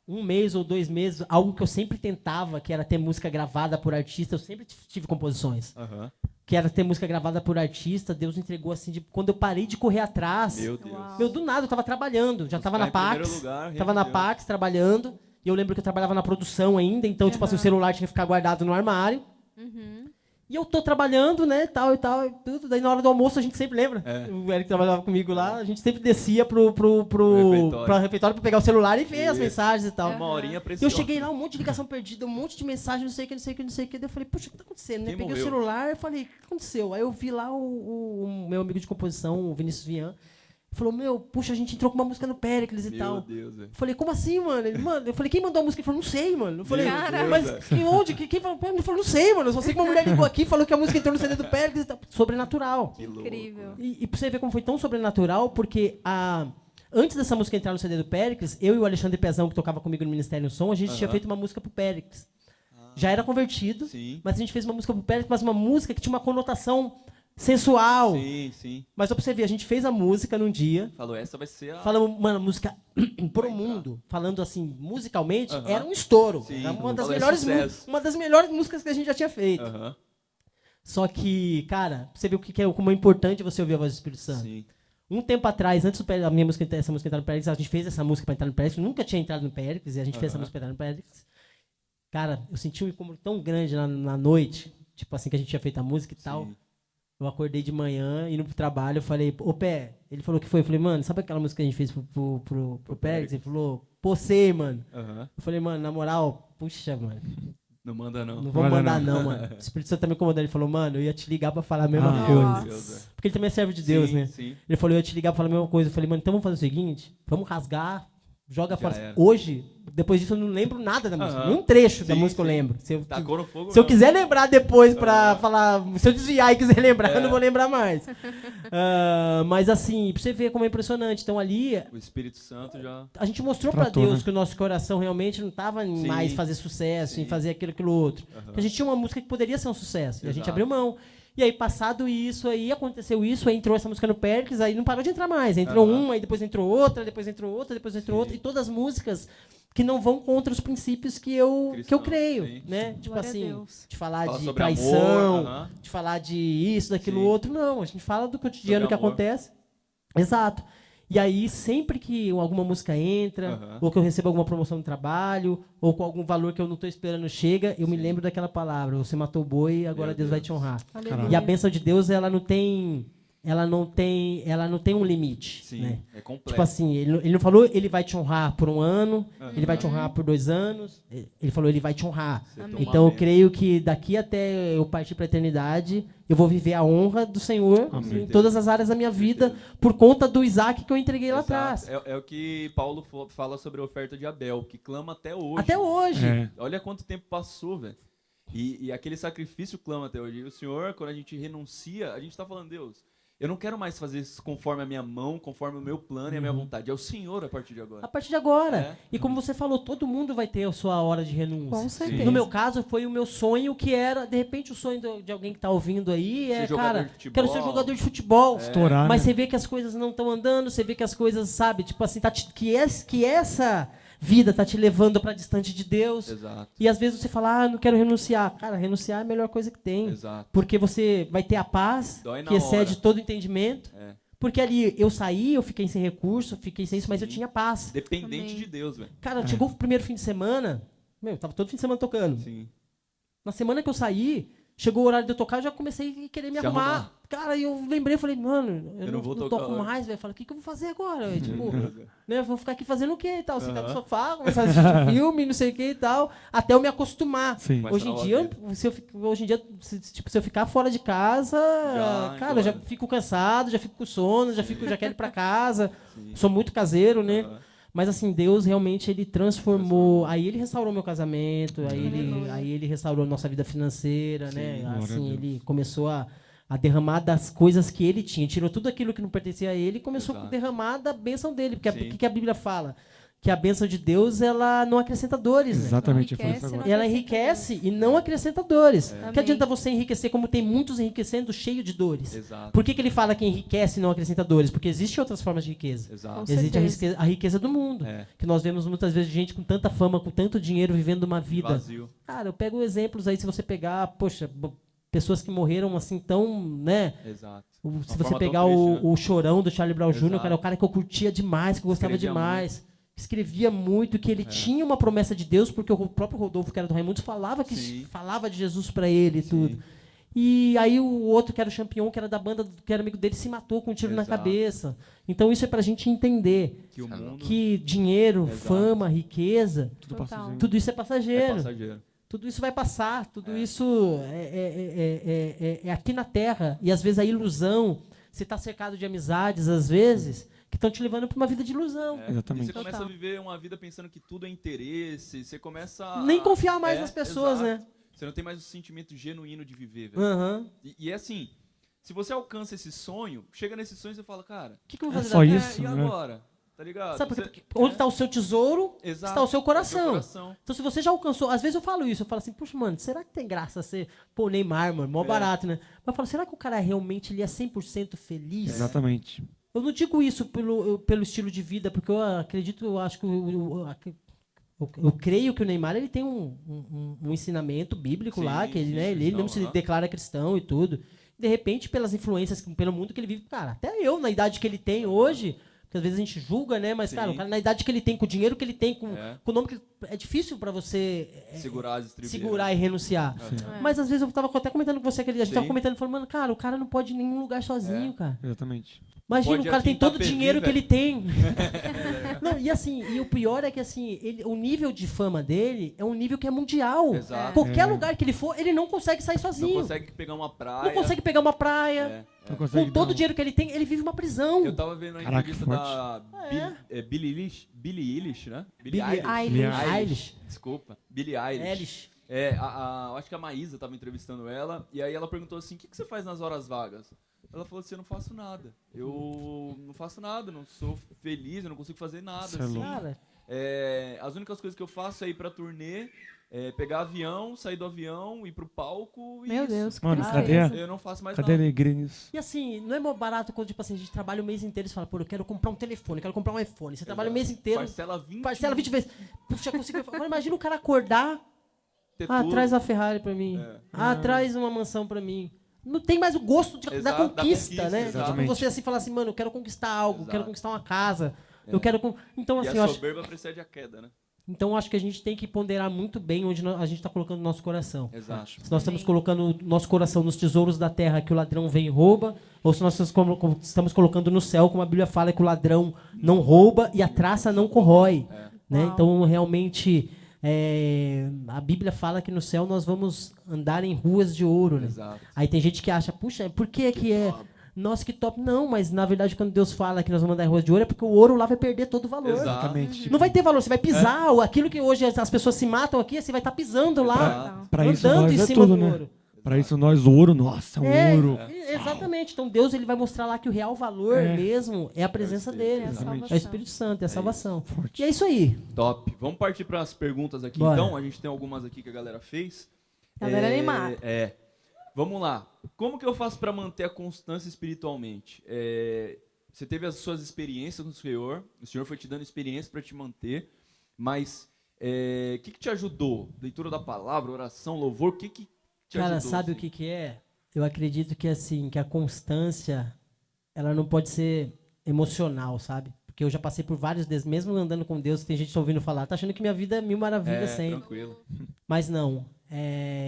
1 mês ou 2 meses, algo que eu sempre tentava, que era ter música gravada por artista. Eu sempre tive composições. Aham. Que era ter música gravada por artista. Deus entregou assim, quando eu parei de correr atrás. Meu Deus. Uau. Meu, do nada, eu tava trabalhando. Já tava na Buscar em primeiro Pax. lugar, reino Tava de na Deus. Pax, trabalhando. E eu lembro que eu trabalhava na produção ainda. Então, tipo assim, o celular tinha que ficar guardado no armário. Uhum. E eu tô trabalhando, né, tal e tudo. Daí na hora do almoço a gente sempre lembra. É. O Eric trabalhava comigo lá, a gente sempre descia pro refeitório pra pegar o celular e ver as Isso. mensagens e tal. Uma horinha E eu preciosa. cheguei lá, um monte de ligação perdida, um monte de mensagem, não sei o que. Daí eu falei, puxa, o que tá acontecendo? Né? Quem Peguei morreu? o celular e falei, o que aconteceu? Aí eu vi lá o meu amigo de composição, o Vinícius Vian, falou, puxa, a gente entrou com uma música no Péricles e Meu tal. Deus, velho. Falei, como assim, mano? Eu falei, quem mandou a música? Ele falou, não sei, mano. Eu falei, Meu mas Deus, onde? Quem falou? Ele falou, não sei, mano. Eu só sei que uma mulher ligou aqui e falou que a música entrou no CD do Péricles e tal. Sobrenatural. Que louco. Incrível. E pra você ver como foi tão sobrenatural, porque antes dessa música entrar no CD do Péricles, eu e o Alexandre Pezão, que tocava comigo no Ministério do Som, a gente tinha feito uma música pro Péricles. Já era convertido, Sim. mas a gente fez uma música pro Péricles, mas uma música que tinha uma conotação sensual. Sim, sim. Mas só pra você ver, a gente fez a música num dia, Falou, essa vai ser a... falamos, mano, música pro Vai mundo, falando assim, musicalmente, Aham. era um estouro. Sim, Era uma das, falou, é melhores, sucesso. uma das melhores músicas que a gente já tinha feito. Aham. Só que, cara, você vê o que é, como é importante você ouvir a voz do Espírito Santo. Sim. Um tempo atrás, antes da minha música, essa música entrar no Péricles, a gente fez essa música pra entrar no Péricles, nunca tinha entrado no Péricles, e a gente fez essa música pra entrar no Péricles. Cara, eu senti um incômodo tão grande na noite, tipo assim, que a gente tinha feito a música e tal. Sim. Eu acordei de manhã, indo pro trabalho, eu falei, ô Pé, ele falou que foi. Eu falei, mano, sabe aquela música que a gente fez pro Péricles? Ele falou, pô, sei, mano. Aham. Eu falei, mano, na moral, puxa, mano, Não manda, não. não vou Manda mandar não. não, mano. O Espírito Santo tá me incomodando. Ele falou, mano, eu ia te ligar pra falar a mesma Ah, coisa. Nossa. Meu Deus, velho. Porque ele também é servo de Deus, Sim, né? Sim. Ele falou, eu ia te ligar pra falar a mesma coisa. Eu falei, mano, então vamos fazer o seguinte, vamos rasgar, joga Já fora. era. Hoje, depois disso, eu não lembro nada da música. Aham. Nem um trecho da Sim, música eu sim. lembro. Se eu Tacou no fogo, Se eu não. quiser lembrar depois pra Aham. falar, se eu desviar e quiser lembrar, É. eu não vou lembrar mais. Mas assim, pra você ver como é impressionante. Então ali, O Espírito Santo já... a gente mostrou pra Tratou, Deus né? que o nosso coração realmente não tava em Sim. mais fazer sucesso, em Sim. fazer aquilo outro. Aham. A gente tinha uma música que poderia ser um sucesso, e a gente Exato. abriu mão. E aí, passado isso, aí aconteceu isso, aí entrou essa música no Péricles, aí não parou de entrar mais. Entrou Aham. uma, aí depois entrou outra, depois entrou outra, depois entrou Sim. outra. E todas as músicas que não vão contra os princípios que eu Cristão, creio, sim. né? Tipo Glória a assim, Deus. de falar Fala de sobre traição, amor, aham. de falar de isso, daquilo Sim. outro. Não, a gente fala do cotidiano Sobre que amor. acontece. Exato. E aí, sempre que alguma música entra, Aham. ou que eu recebo alguma promoção no trabalho, ou com algum valor que eu não estou esperando chega, eu me Sim. lembro daquela palavra, você matou o boi, agora Meu Deus vai Deus. te honrar. Aleluia. E a bênção de Deus, ela não tem um limite, Sim, né? é completo. Tipo assim, ele não falou ele vai te honrar por 1 ano, Aham. ele vai te honrar por 2 anos, ele falou ele vai te honrar. Você Amém. toma Então eu bem. creio que daqui até eu partir para a eternidade, eu vou viver a honra do Senhor Amém. em todas as áreas da minha vida, por conta do Isaac que eu entreguei lá Exato. atrás. É o que Paulo fala sobre a oferta de Abel, que clama até hoje. Até hoje. É. Olha quanto tempo passou, velho. E aquele sacrifício clama até hoje. E o Senhor, quando a gente renuncia, a gente tá falando, Deus, eu não quero mais fazer isso conforme a minha mão, conforme o meu plano e a minha vontade. É o Senhor a partir de A agora. partir de agora. É. E como você falou, todo mundo vai ter a sua hora de renúncia. Com certeza. No meu caso, foi o meu sonho que era, de repente, o sonho de alguém que está ouvindo aí é, Ser jogador cara, de futebol. quero ser jogador de futebol. Estourar, Mas né? você vê que as coisas não estão andando, você vê que as coisas, sabe, tipo assim, que essa vida tá te levando para distante de Deus. Exato, E às vezes você fala, não quero renunciar. Cara, renunciar é a melhor coisa que tem. exato. Porque você vai ter a paz Dói na que excede hora. todo entendimento. É. Porque ali eu saí, eu fiquei sem recurso, fiquei sem isso, mas eu Sim. tinha paz. Dependente Amém. de Deus, velho. Cara, chegou o primeiro fim de semana, eu tava todo fim de semana tocando. Sim. Na semana que eu saí, chegou o horário de eu tocar, eu já comecei a querer me Se arrumar. arrumar. Cara, e eu lembrei, eu falei, mano, eu Eu não vou não tocar toco hoje. mais, velho. Falei, o que eu vou fazer agora? velho? Tipo, Meu Deus. né, eu vou ficar aqui fazendo o quê e tal? Sentar no Aham. sofá, começar a assistir filme, não sei o que e tal, até eu me acostumar. Sim. Mas Hoje em tá dia, ótimo. se eu ficar fora de casa, cara, eu já engorda. fico cansado, já fico com sono, já quero ir pra casa. Sim. Sou muito caseiro, né? Aham. Mas assim, Deus realmente ele transformou. Aí ele restaurou meu casamento, Aleluia. aí ele restaurou nossa vida financeira, Sim, né? glória a Assim, Deus. ele começou a derramar das coisas que ele tinha. Tirou tudo aquilo que não pertencia a ele e começou a Exato. derramar da bênção dele. Porque Sim. o que a Bíblia fala? que a bênção de Deus, ela não acrescenta dores, né? Exatamente, eu falei isso Enriquece, agora. não Ela enriquece e não acrescenta dores. Que Amém. adianta você enriquecer como tem muitos enriquecendo cheio de dores? Exato. Por que ele fala que enriquece e não acrescenta dores? Porque existem outras formas de riqueza. Exato. Com Existe certeza. a riqueza do mundo. É. Que nós vemos muitas vezes gente com tanta fama, com tanto dinheiro, vivendo uma vida. Vazio. Cara, eu pego exemplos aí, se você pegar, poxa, pessoas que morreram assim tão, né? Exato. Se Uma você forma pegar tão triste, né? o Chorão do Charlie Brown Jr., Exato. cara, é o cara que eu curtia demais, que eu gostava Escrevia demais. Escrevia muito, que ele tinha uma promessa de Deus, porque o próprio Rodolfo, que era do Raimundos, falava Sim. falava de Jesus pra ele e Sim. tudo. E aí o outro, que era o Champion, que era da banda, que era amigo dele, se matou com um tiro na Exato. cabeça. Então isso é pra gente entender Que o mundo que dinheiro, Exato. fama, riqueza, Tudo Total. passageiro. tudo isso é é passageiro. passageiro. Tudo isso vai passar, tudo isso é aqui na Terra. E às vezes a ilusão, você está cercado de amizades, às vezes, que estão te levando para uma vida de ilusão. É. Exatamente. E você começa Total. a viver uma vida pensando que tudo é interesse, você começa a... Nem confiar mais nas pessoas, exato. né? Você não tem mais o sentimento genuíno de viver, velho. Aham. E é assim, se você alcança esse sonho, chega nesse sonho e você fala, cara, O que eu vou É fazer só da isso. e né? agora? Tá ligado? Sabe por quê? Você- Porque onde está o seu tesouro, Exato. está o seu coração. coração. Então, se você já alcançou, às vezes eu falo isso, eu falo assim, puxa, mano, será que tem graça ser, pô, Neymar, mano, mó É. barato, né? Mas eu falo, será que o cara realmente ele é 100% feliz? Exatamente. Eu não digo isso pelo estilo de vida, porque eu acredito, eu acho que eu creio que o Neymar ele tem um ensinamento bíblico Sim, lá, que ele, sim, né, ele cristão, não se aham. declara cristão e tudo. De repente, pelas influências, pelo mundo que ele vive, cara, até eu, na idade que ele tem hoje, porque às vezes a gente julga, né? Mas, Sim. cara, o cara na idade que ele tem, com o dinheiro que ele tem, com É. o nome que é difícil pra você Segurar as estribeiras. segurar e renunciar. É. Mas às vezes eu tava até comentando com você aquele dia, a gente tava Sim. comentando, falando, mano, cara, o cara não pode ir em nenhum lugar sozinho, cara. Exatamente. Imagina, Pode o cara aqui tem em todo o Itapevi, dinheiro que velho. ele tem. Não, e assim, e o pior é que assim, o nível de fama dele é um nível que é mundial. Exato. Qualquer lugar que ele for, ele não consegue sair Não sozinho. consegue pegar uma praia. Não consegue pegar uma praia. É. Não consegue Com todo dar o dinheiro que ele tem, ele vive uma prisão. Eu tava vendo a Caraca, entrevista forte. da Billie Eilish, né? Billie Eilish. Eilish. Desculpa. Billie Eilish. Eilish. Eu acho que a Maísa tava entrevistando ela, e aí ela perguntou assim, o que você faz nas horas vagas? Ela falou assim, eu não faço nada. Eu não faço nada, não sou feliz, eu não consigo fazer nada. Cê é assim. louco. Cara, As únicas coisas que eu faço é ir pra turnê, pegar avião, sair do avião, ir pro palco e Meu isso. Deus, que Mano, tristeza. cadê Eu não faço mais Cadê a nada. alegria nisso? e assim, não é mó barato quando, tipo assim, a gente trabalha o mês inteiro e você fala, pô, eu quero comprar um telefone, eu quero comprar um iPhone. Você trabalha o mês inteiro, Parcela 20 vezes. Puxa, consigo. Agora imagina o cara acordar. ter Ah, tudo. traz uma Ferrari pra mim. É. Ah, traz uma mansão pra mim. Não tem mais o gosto da Exato, da conquista, conquista, né? exatamente. Tipo, você assim falar assim, mano, eu quero conquistar algo, eu quero Exato. conquistar uma casa. É. Eu quero. Então, E assim, a eu acho. soberba precede a queda, né? Então, eu acho que a gente tem que ponderar muito bem onde a gente tá colocando o nosso coração. Exato. Se nós estamos Amém. colocando o nosso coração nos tesouros da terra que o ladrão vem e rouba, ou se nós estamos colocando no céu, como a Bíblia fala, que o ladrão não rouba e a traça não corrói. Né? Uau. Então, realmente, a Bíblia fala que no céu nós vamos andar em ruas de ouro. Né? Exato. Aí tem gente que acha, puxa, por que é... Nossa, que top. Não, mas na verdade, quando Deus fala que nós vamos andar em ruas de ouro, é porque o ouro lá vai perder todo o valor. Exatamente. Não vai ter valor, você vai pisar. Aquilo que hoje as pessoas se matam aqui, você vai estar pisando lá. Exato. Pra isso andando nós em é cima tudo, do né? ouro. Pra isso nós, ouro, nossa, ouro. Exatamente. Então Deus ele vai mostrar lá que o real valor É. mesmo é a presença dele. É a Exatamente. É o salvação. Espírito Santo, é a salvação. Forte. E é isso aí. Top. Vamos partir para as perguntas aqui, Bora. então. A gente tem algumas aqui que a galera fez. Galera animada. Vamos lá. Como que eu faço para manter a constância espiritualmente? Você teve as suas experiências no Senhor. O Senhor foi te dando experiência para te manter. Mas o que te ajudou? Leitura da palavra, oração, louvor. O que te Cara, ajudou? sabe o assim? que é? Eu acredito que assim, que a constância ela não pode ser emocional, sabe? Porque eu já passei por vários desses, mesmo andando com Deus, tem gente ouvindo falar, tá achando que minha vida é mil maravilhas sempre. Tranquilo. Mas não.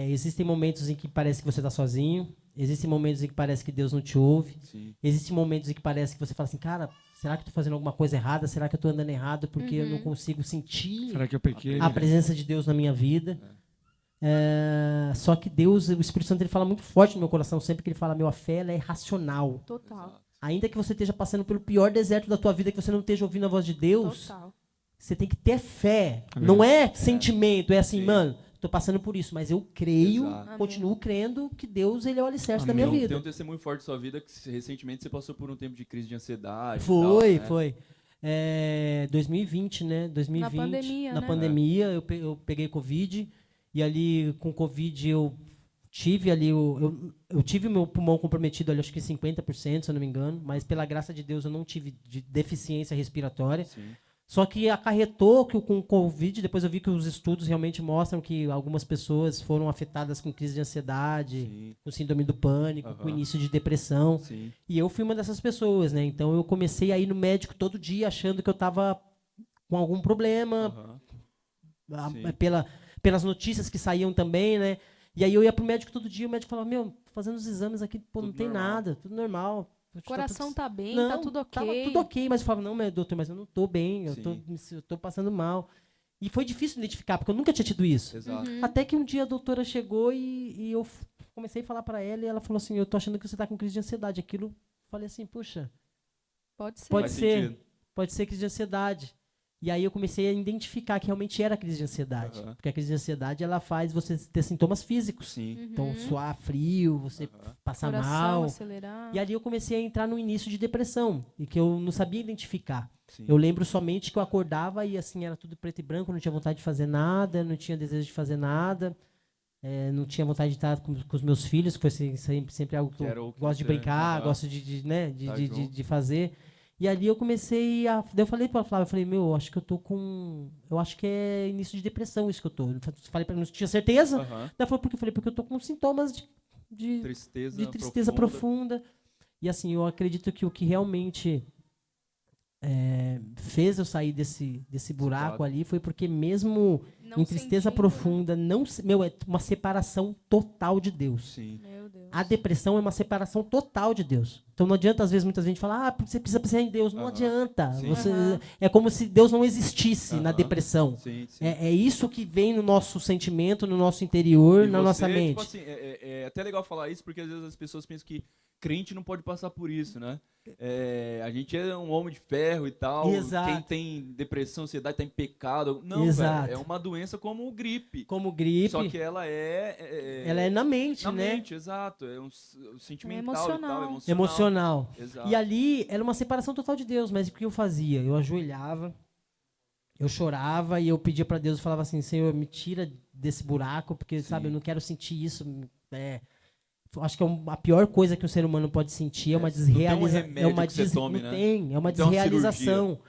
Existem momentos em que parece que você está sozinho. Existem momentos em que parece que Deus não te ouve. Sim. Existem momentos em que parece que você fala assim, cara, será que eu tô fazendo alguma coisa errada? Será que eu tô andando errado porque eu não consigo sentir Será que eu pequei? a presença de Deus na minha vida? Só que Deus, o Espírito Santo, ele fala muito forte no meu coração sempre que ele fala, a fé ela é racional. Total. Ainda que você esteja passando pelo pior deserto da tua vida, que você não esteja ouvindo a voz de Deus, Total. você tem que ter fé. Amém. Não é sentimento, é assim, Sim. mano, tô passando por isso, mas eu creio, Exato. continuo crendo que Deus ele é o alicerce da Amém. minha Tem vida. um testemunho forte da sua vida que recentemente você passou por um tempo de crise de ansiedade. e Foi, tal, né? foi. 2020, né? 2020. pandemia, Na né? pandemia, eu peguei Covid. E ali, com Covid, eu tive ali... Eu tive o meu pulmão comprometido ali, acho que 50%, se eu não me engano. Mas, pela graça de Deus, eu não tive deficiência respiratória. Sim. Só que acarretou que com o Covid, depois eu vi que os estudos realmente mostram que algumas pessoas foram afetadas com crise de ansiedade, Sim. com síndrome do pânico, com Aham. início de depressão. Sim. E eu fui uma dessas pessoas, né? Então eu comecei a ir no médico todo dia achando que eu estava com algum problema, Aham. Sim. pelas notícias que saíam também, né? E aí eu ia pro médico todo dia, o médico falava, meu, tô fazendo os exames aqui, pô, não Tudo tem normal. nada, tudo normal. Coração tá bem, Não, tá tudo ok. Tava tudo ok, mas eu falava, não, doutor, mas eu não tô bem, eu Sim. tô passando mal. E foi difícil identificar, porque eu nunca tinha tido isso. Exato. Até que um dia a doutora chegou e eu comecei a falar pra ela e ela falou assim, eu tô achando que você tá com crise de ansiedade. Aquilo, falei assim, puxa, Pode ser. pode Faz ser, sentido. pode ser crise de ansiedade. E aí eu comecei a identificar que realmente era crise de ansiedade. Aham. Porque a crise de ansiedade, ela faz você ter sintomas físicos. Sim. Então, suar frio, você passar Coração mal. acelerar. E ali eu comecei a entrar no início de depressão, e que eu não sabia identificar. Sim. Eu lembro somente que eu acordava e assim, era tudo preto e branco, não tinha vontade de fazer nada, não tinha desejo de fazer nada, não tinha vontade de estar com os meus filhos, que foi sempre algo que Que era o eu que gosto de você- brincar, Aham. gosto de, né, Tá junto. de fazer. E ali eu comecei a... Daí eu falei pra Flávia, eu falei, meu, acho que eu tô com... Eu acho que é início de depressão isso que eu tô. Eu falei pra ela, não tinha certeza. Aham. Daí ela falou, por quê? Eu falei, porque eu tô com sintomas de Tristeza profunda. E assim, eu acredito que o que realmente fez eu sair desse buraco quadro. ali foi porque mesmo Não em tristeza sentindo, profunda, é uma separação total de Deus. Sim. Meu Deus. A depressão é uma separação total de Deus. Então não adianta, às vezes, muita gente falar, você precisa pensar em Deus. Não Aham. adianta. Sim. É como se Deus não existisse na Aham. depressão. Sim, sim. É isso que vem no nosso sentimento, no nosso interior, E na você, nossa tipo mente. assim, é até legal falar isso, porque às vezes as pessoas pensam que crente não pode passar por isso, né? A gente é um homem de ferro e tal. Exato. Quem tem depressão, ansiedade, tá em pecado. Não, Exato. velho, é uma doença como gripe. Como gripe, Só que ela ela é na mente, na né? mente, exato. É um sentimental emocional. e tal, emocional. Emocional. Exato. E ali era uma separação total de Deus, mas o que eu fazia? Eu ajoelhava, eu chorava e eu pedia pra Deus, eu falava assim, Senhor, me tira desse buraco, porque, sabe, eu não quero sentir isso. Eu acho que a pior coisa que o ser humano pode sentir é uma não tem um desrealização. remédio que você tome, não né? tem, é uma Não tem uma desrealização.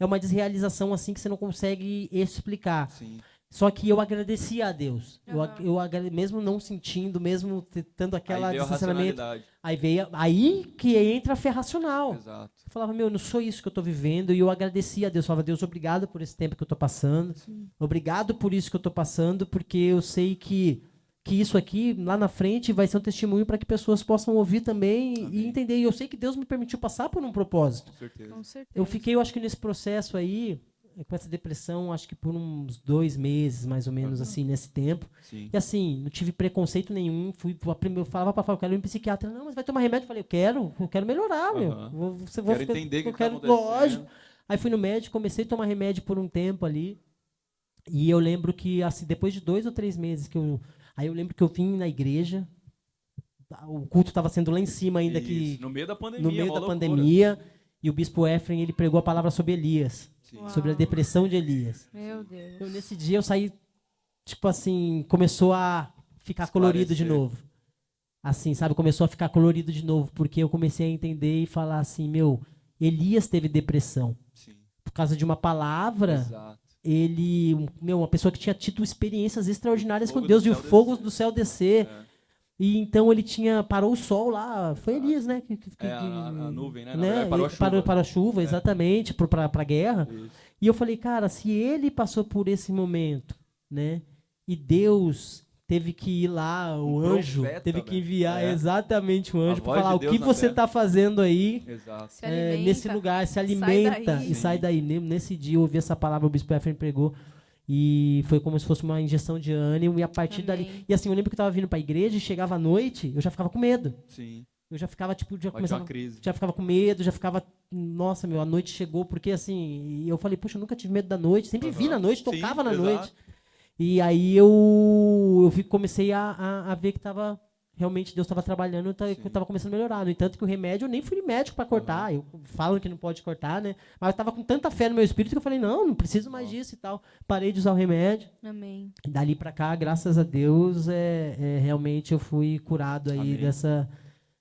É uma desrealização assim que você não consegue explicar. Sim. Só que eu agradecia a Deus. Aham. Mesmo não sentindo, mesmo tendo aquela Aí veio a distanciamento, racionalidade. aí que entra a fé racional. Exato. Eu falava, meu, não sou isso que eu estou vivendo. E eu agradecia a Deus. Eu falava, Deus, obrigado por esse tempo que eu estou passando. Obrigado por isso que eu estou passando, porque eu sei que isso aqui, lá na frente, vai ser um testemunho para que pessoas possam ouvir também e Amém. entender. E eu sei que Deus me permitiu passar por um propósito. Com certeza. Com certeza. Eu fiquei, eu acho que nesse processo aí, com essa depressão, acho que por uns 2 meses, mais ou menos, assim, nesse tempo. Sim. E assim, não tive preconceito nenhum. Eu falava pra Flávia, eu quero ir no psiquiatra. Não, mas vai tomar remédio? Eu falei, eu quero melhorar, meu. Aham. Vou Quero entender o que eu tá quero, acontecendo. lógico. Aí fui no médico, comecei a tomar remédio por um tempo ali. E eu lembro que, assim, depois de 2 ou 3 meses Aí eu lembro que eu vim na igreja, o culto estava sendo lá em cima ainda, Isso, no meio da pandemia. no meio uma da loucura. pandemia, e o bispo Efraim, ele pregou a palavra sobre Elias, Sim. Uau. sobre a depressão de Elias. Meu Deus. Então, nesse dia eu saí, tipo assim, começou a ficar colorido de Esclarecer. novo. Assim, sabe? Começou a ficar colorido de novo, porque eu comecei a entender e falar assim, meu, Elias teve depressão. Sim. Por causa de uma palavra, Exato. uma pessoa que tinha tido experiências extraordinárias com Fogo Deus, do e o céu fogo descer. do céu descer. É. E então ele parou o sol lá, foi Exato. Elias, né? A nuvem, né? Na verdade, parou a Ele chuva. parou a chuva, exatamente, para a guerra. Isso. E eu falei, cara, se ele passou por esse momento, né? E Deus teve que ir lá, o Um anjo profeta, teve que velho. enviar É. exatamente o anjo A para voz falar de o Deus que na você terra. está fazendo aí Exato. Se alimenta. nesse lugar, se Sai alimenta daí. e sai daí. Nesse dia eu ouvi essa palavra, o bispo Efraim pregou. E foi como se fosse uma injeção de ânimo. E a partir Amém. dali. E assim, eu lembro que eu estava vindo para a igreja e chegava à noite, eu já ficava com medo. Sim. Eu já ficava, tipo, já Pode ter começava. uma crise. Já ficava com medo, já ficava. Nossa, meu, a noite chegou, porque assim. E eu falei, puxa, eu nunca tive medo da noite. Sempre vi Aham. na noite, Sim, tocava na exato. noite. E aí eu comecei a ver que estava realmente Deus estava trabalhando, eu estava começando a melhorar. No entanto, que o remédio, eu nem fui médico para cortar. Eu falo que não pode cortar, né? Mas eu estava com tanta fé no meu espírito que eu falei, não preciso mais disso e tal. Parei de usar o remédio. Amém. Dali para cá, graças a Deus, realmente eu fui curado aí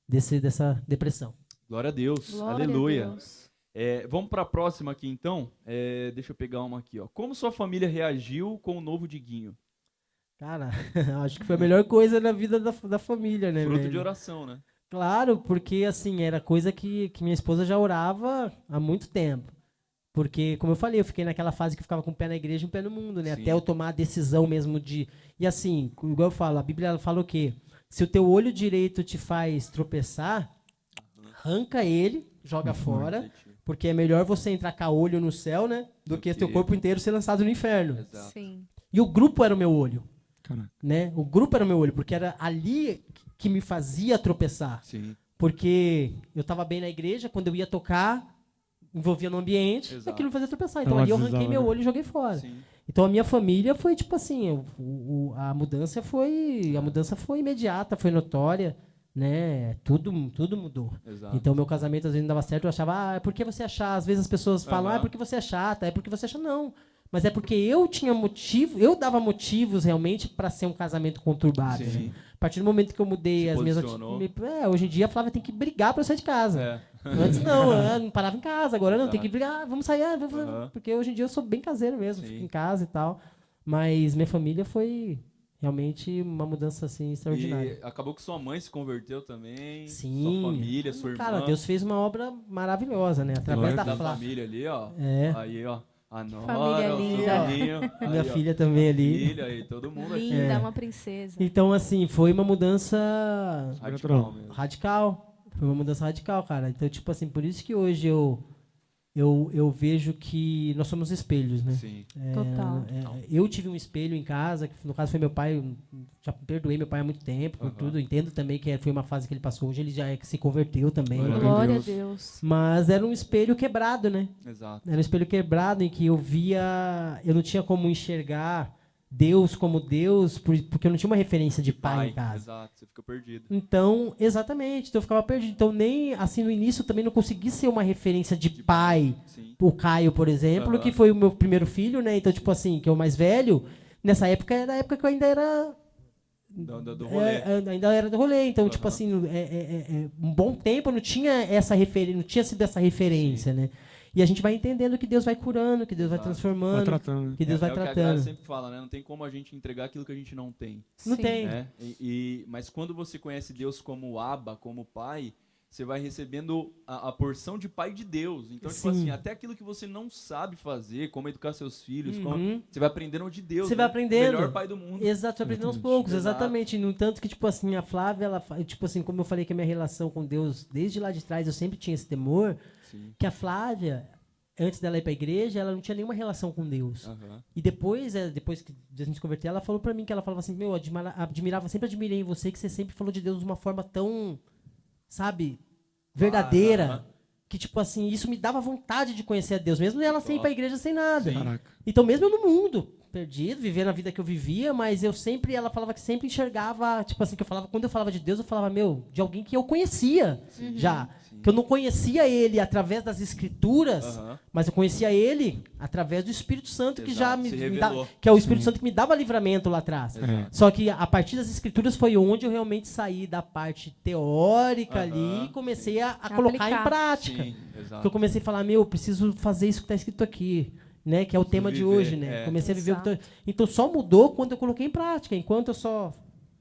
dessa depressão. Glória a Deus. Glória Aleluia. a Deus. Vamos para a próxima aqui, então. Deixa eu pegar uma aqui, ó. Como sua família reagiu com o novo Diguinho? Cara, acho que foi a melhor coisa na vida da família, né, Fruto velho? de oração, né? Claro, porque assim, era coisa que minha esposa já orava há muito tempo. Porque, como eu falei, eu fiquei naquela fase que eu ficava com o pé na igreja e um pé no mundo, né? Sim. Até eu tomar a decisão mesmo de... E assim, igual eu falo, a Bíblia ela fala o quê? Se o teu olho direito te faz tropeçar, arranca ele, joga fora, porque é melhor você entrar com a olho no céu, né? Do que teu corpo inteiro ser lançado no inferno. Exato. Sim. E o grupo era o meu olho. Caraca. Né? O grupo era o meu olho, porque era ali que me fazia tropeçar. Sim. Porque eu estava bem na igreja, quando eu ia tocar, envolvia no ambiente, Exato. aquilo me fazia tropeçar. Então ali eu arranquei meu olho e joguei fora. Sim. Então a minha família foi tipo assim, a mudança foi imediata, foi notória, né? Tudo mudou. Exato. Então meu casamento às vezes não dava certo, eu achava, é porque você achar, às vezes as pessoas falam, é porque você é chata, é porque você acha não. Mas é porque eu tinha motivo, eu dava motivos realmente para ser um casamento conturbado. Sim. Né? A partir do momento que eu mudei Se as minhas posicionou. hoje em dia a Flávia tem que brigar para sair de casa. Antes não, eu não parava em casa, agora não, tem que brigar, vamos sair, porque hoje em dia eu sou bem caseiro mesmo, Sim. fico em casa e tal. Mas minha família foi realmente uma mudança assim extraordinária. E acabou que sua mãe se converteu também. Sim. Sua família, sua irmã. Cara, Deus fez uma obra maravilhosa, né? Através da da Flávia. família ali, ó. Aí, ó. A Nora, Família o linda. sobrinho. Minha Aí, ó, filha também ali. Filha aí, todo mundo aqui. Linda, uma princesa. Então, assim, foi uma mudança Radical mesmo. radical. Foi uma mudança radical, cara. Então, tipo assim, por isso que hoje eu vejo que nós somos espelhos, né? Sim. Total. Eu tive um espelho em casa, que no caso foi meu pai, eu já perdoei meu pai há muito tempo, por tudo. Entendo também que foi uma fase que ele passou. Hoje ele já se converteu também. Glória a Glória a Deus. Deus. Mas era um espelho quebrado, né? Exato. Era um espelho quebrado em que eu não tinha como enxergar Deus como Deus, porque eu não tinha uma referência de pai em casa. Exato, você fica perdido. Então, exatamente, então eu ficava perdido. Então, nem assim no início também não consegui ser uma referência de pai. Sim. O Caio, por exemplo, que foi o meu primeiro filho, né? Então, tipo assim, que é o mais velho. Nessa época era a época que eu ainda era. Do rolê. Ainda era do rolê. Então, tipo assim, um bom tempo eu não tinha essa referência, não tinha sido essa referência, né? E a gente vai entendendo que Deus vai curando, que Deus vai transformando, Vai tratando. que Deus vai o que a tratando. Graça sempre fala, né? Não tem como a gente entregar aquilo que a gente não tem. Não Sim. tem. Né? Mas quando você conhece Deus como Abba, como Pai, você vai recebendo a porção de Pai de Deus. Então, tipo Sim. assim, até aquilo que você não sabe fazer, como educar seus filhos, Uhum. você vai aprendendo de Deus. Você né? vai aprendendo. O melhor Pai do mundo. Exato, aprendendo aos poucos, Exato. exatamente. No entanto que, tipo assim, a Flávia, tipo assim, como eu falei que a minha relação com Deus, desde lá de trás, eu sempre tinha esse temor, Sim. que a Flávia, antes dela ir pra igreja, ela não tinha nenhuma relação com Deus. Aham. E depois que a gente se converteu, ela falou pra mim que ela falava assim, meu, sempre admirei em você que você sempre falou de Deus de uma forma tão, sabe, verdadeira. Aham. Que, tipo assim, isso me dava vontade de conhecer a Deus, mesmo ela sem ir pra igreja, sem nada. Sim. Caraca. Então, mesmo eu no mundo, perdido, vivendo a vida que eu vivia, mas ela falava que sempre enxergava, tipo assim, quando eu falava de Deus, eu falava, meu, de alguém que eu conhecia já. Que eu não conhecia ele através das escrituras, Aham. mas eu conhecia ele através do Espírito Santo, que já Exato, se me revelou. dá, que é o Espírito Santo que me dava livramento lá atrás. É. Só que a partir das escrituras foi onde eu realmente saí da parte teórica Aham, ali e comecei a colocar em Aplicar. prática. Sim, Que eu exato. comecei a falar, meu, eu preciso fazer isso que está escrito aqui, né? Que é o tema de viver, hoje, né? é. Comecei a viver. Exato. Então só mudou quando eu coloquei em prática. Enquanto eu só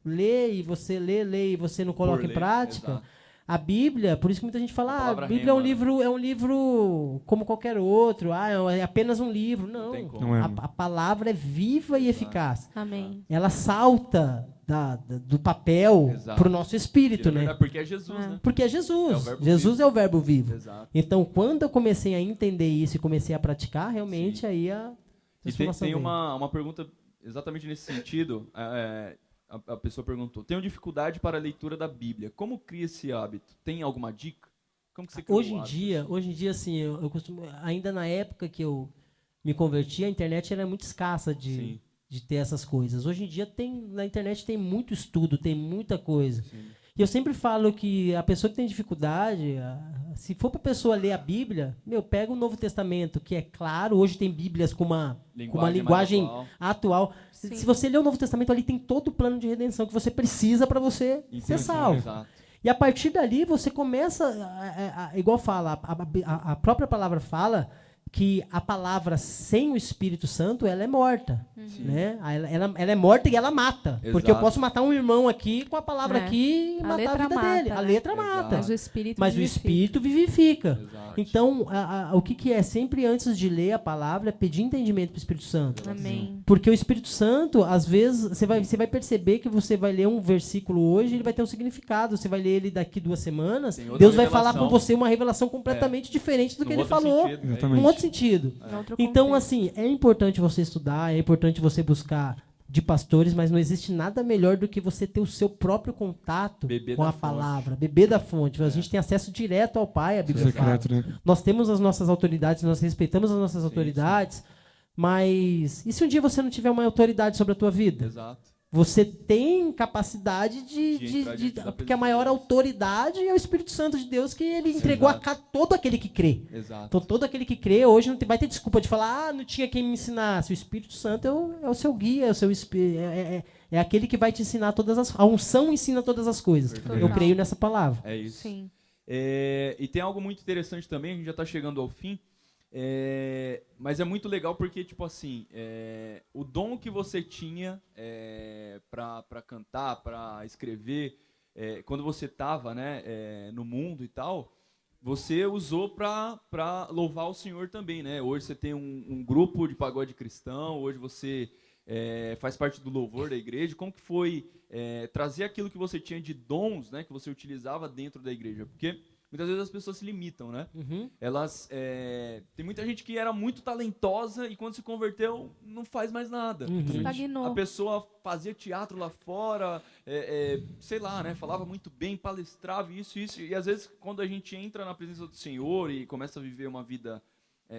lê e você lê e você não coloca em ler, prática. exato. A Bíblia, por isso que muita gente A fala, a palavra Bíblia rema, é um livro como qualquer outro, é apenas um livro. Não, tem como. Não é. a palavra é viva e eficaz. Amém. Ela salta do papel Exato. para o nosso espírito, É né? verdade, porque é Jesus, né? Porque é Jesus. É o verbo Jesus vivo. é o verbo vivo. Exato. Então, quando eu comecei a entender isso e comecei a praticar, realmente Sim. aí a E transformação tem veio. uma pergunta exatamente nesse sentido. A pessoa perguntou: tenho dificuldade para a leitura da Bíblia. Como cria esse hábito? Tem alguma dica? Como que você cria Hoje o em hábito? dia, assim, eu costumo, ainda na época que eu me converti, a internet era muito escassa Sim. de ter essas coisas. Hoje em dia na internet tem muito estudo, tem muita coisa. Sim. E eu sempre falo que a pessoa que tem dificuldade, se for para a pessoa ler a Bíblia, pega o Novo Testamento, que é claro, hoje tem Bíblias com uma linguagem mais atual. Sim. Se você ler o Novo Testamento, ali tem todo o plano de redenção que você precisa para você ser salvo. Exato. E a partir dali você começa, igual fala, a própria palavra fala que a palavra sem o Espírito Santo, ela é morta. Né? Ela é morta e ela mata. Exato. Porque eu posso matar um irmão aqui com a palavra É. aqui e A matar a letra vida mata, dele. A né? letra Exato. mata. Mas o Espírito Mas o vivifica. Espírito vivifica. Exato. Então, o que é? Sempre antes de ler a palavra, é pedir entendimento para o Espírito Santo. Amém. Porque o Espírito Santo, às vezes, você vai perceber que você vai ler um versículo hoje, ele vai ter um significado. Você vai ler ele daqui 2 semanas, Tem outra Deus vai falar revelação. com você uma revelação completamente diferente do que Num ele outro falou. sentido, né? Exatamente. Num outro sentido. Em outro Então, contexto. assim, é importante você estudar, é importante você buscar de pastores, mas não existe nada melhor do que você ter o seu próprio contato Beber com da a fonte. palavra, beber da fonte. A gente tem acesso direto ao Pai, a Bíblia fala. Secreto, né? Nós temos as nossas autoridades, nós respeitamos as nossas autoridades, mas e se um dia você não tiver uma autoridade sobre a tua vida? Exato. Você tem capacidade De entrar diante da porque a presença maior de Deus. autoridade é o Espírito Santo de Deus que ele entregou Exato. a todo aquele que crê. Exato. Então todo aquele que crê hoje vai ter desculpa de falar, não tinha quem me ensinasse. O Espírito Santo é o seu guia, é o seu é aquele que vai te ensinar a unção ensina todas as coisas. Perfeito. Eu creio nessa palavra. É isso. Sim. E tem algo muito interessante também, a gente já está chegando ao fim, mas é muito legal porque, tipo assim, o dom que você tinha para cantar, para escrever, quando você estava, né, no mundo e tal, você usou para louvar o Senhor também, né? Hoje você tem um grupo de pagode cristão, hoje você faz parte do louvor da igreja. Como que foi trazer aquilo que você tinha de dons, né, que você utilizava dentro da igreja? Porque muitas vezes as pessoas se limitam, né? Elas tem muita gente que era muito talentosa e quando se converteu não faz mais nada. Estagnou. A pessoa fazia teatro lá fora, sei lá, né? Falava muito bem, palestrava isso. E às vezes quando a gente entra na presença do Senhor e começa a viver uma vida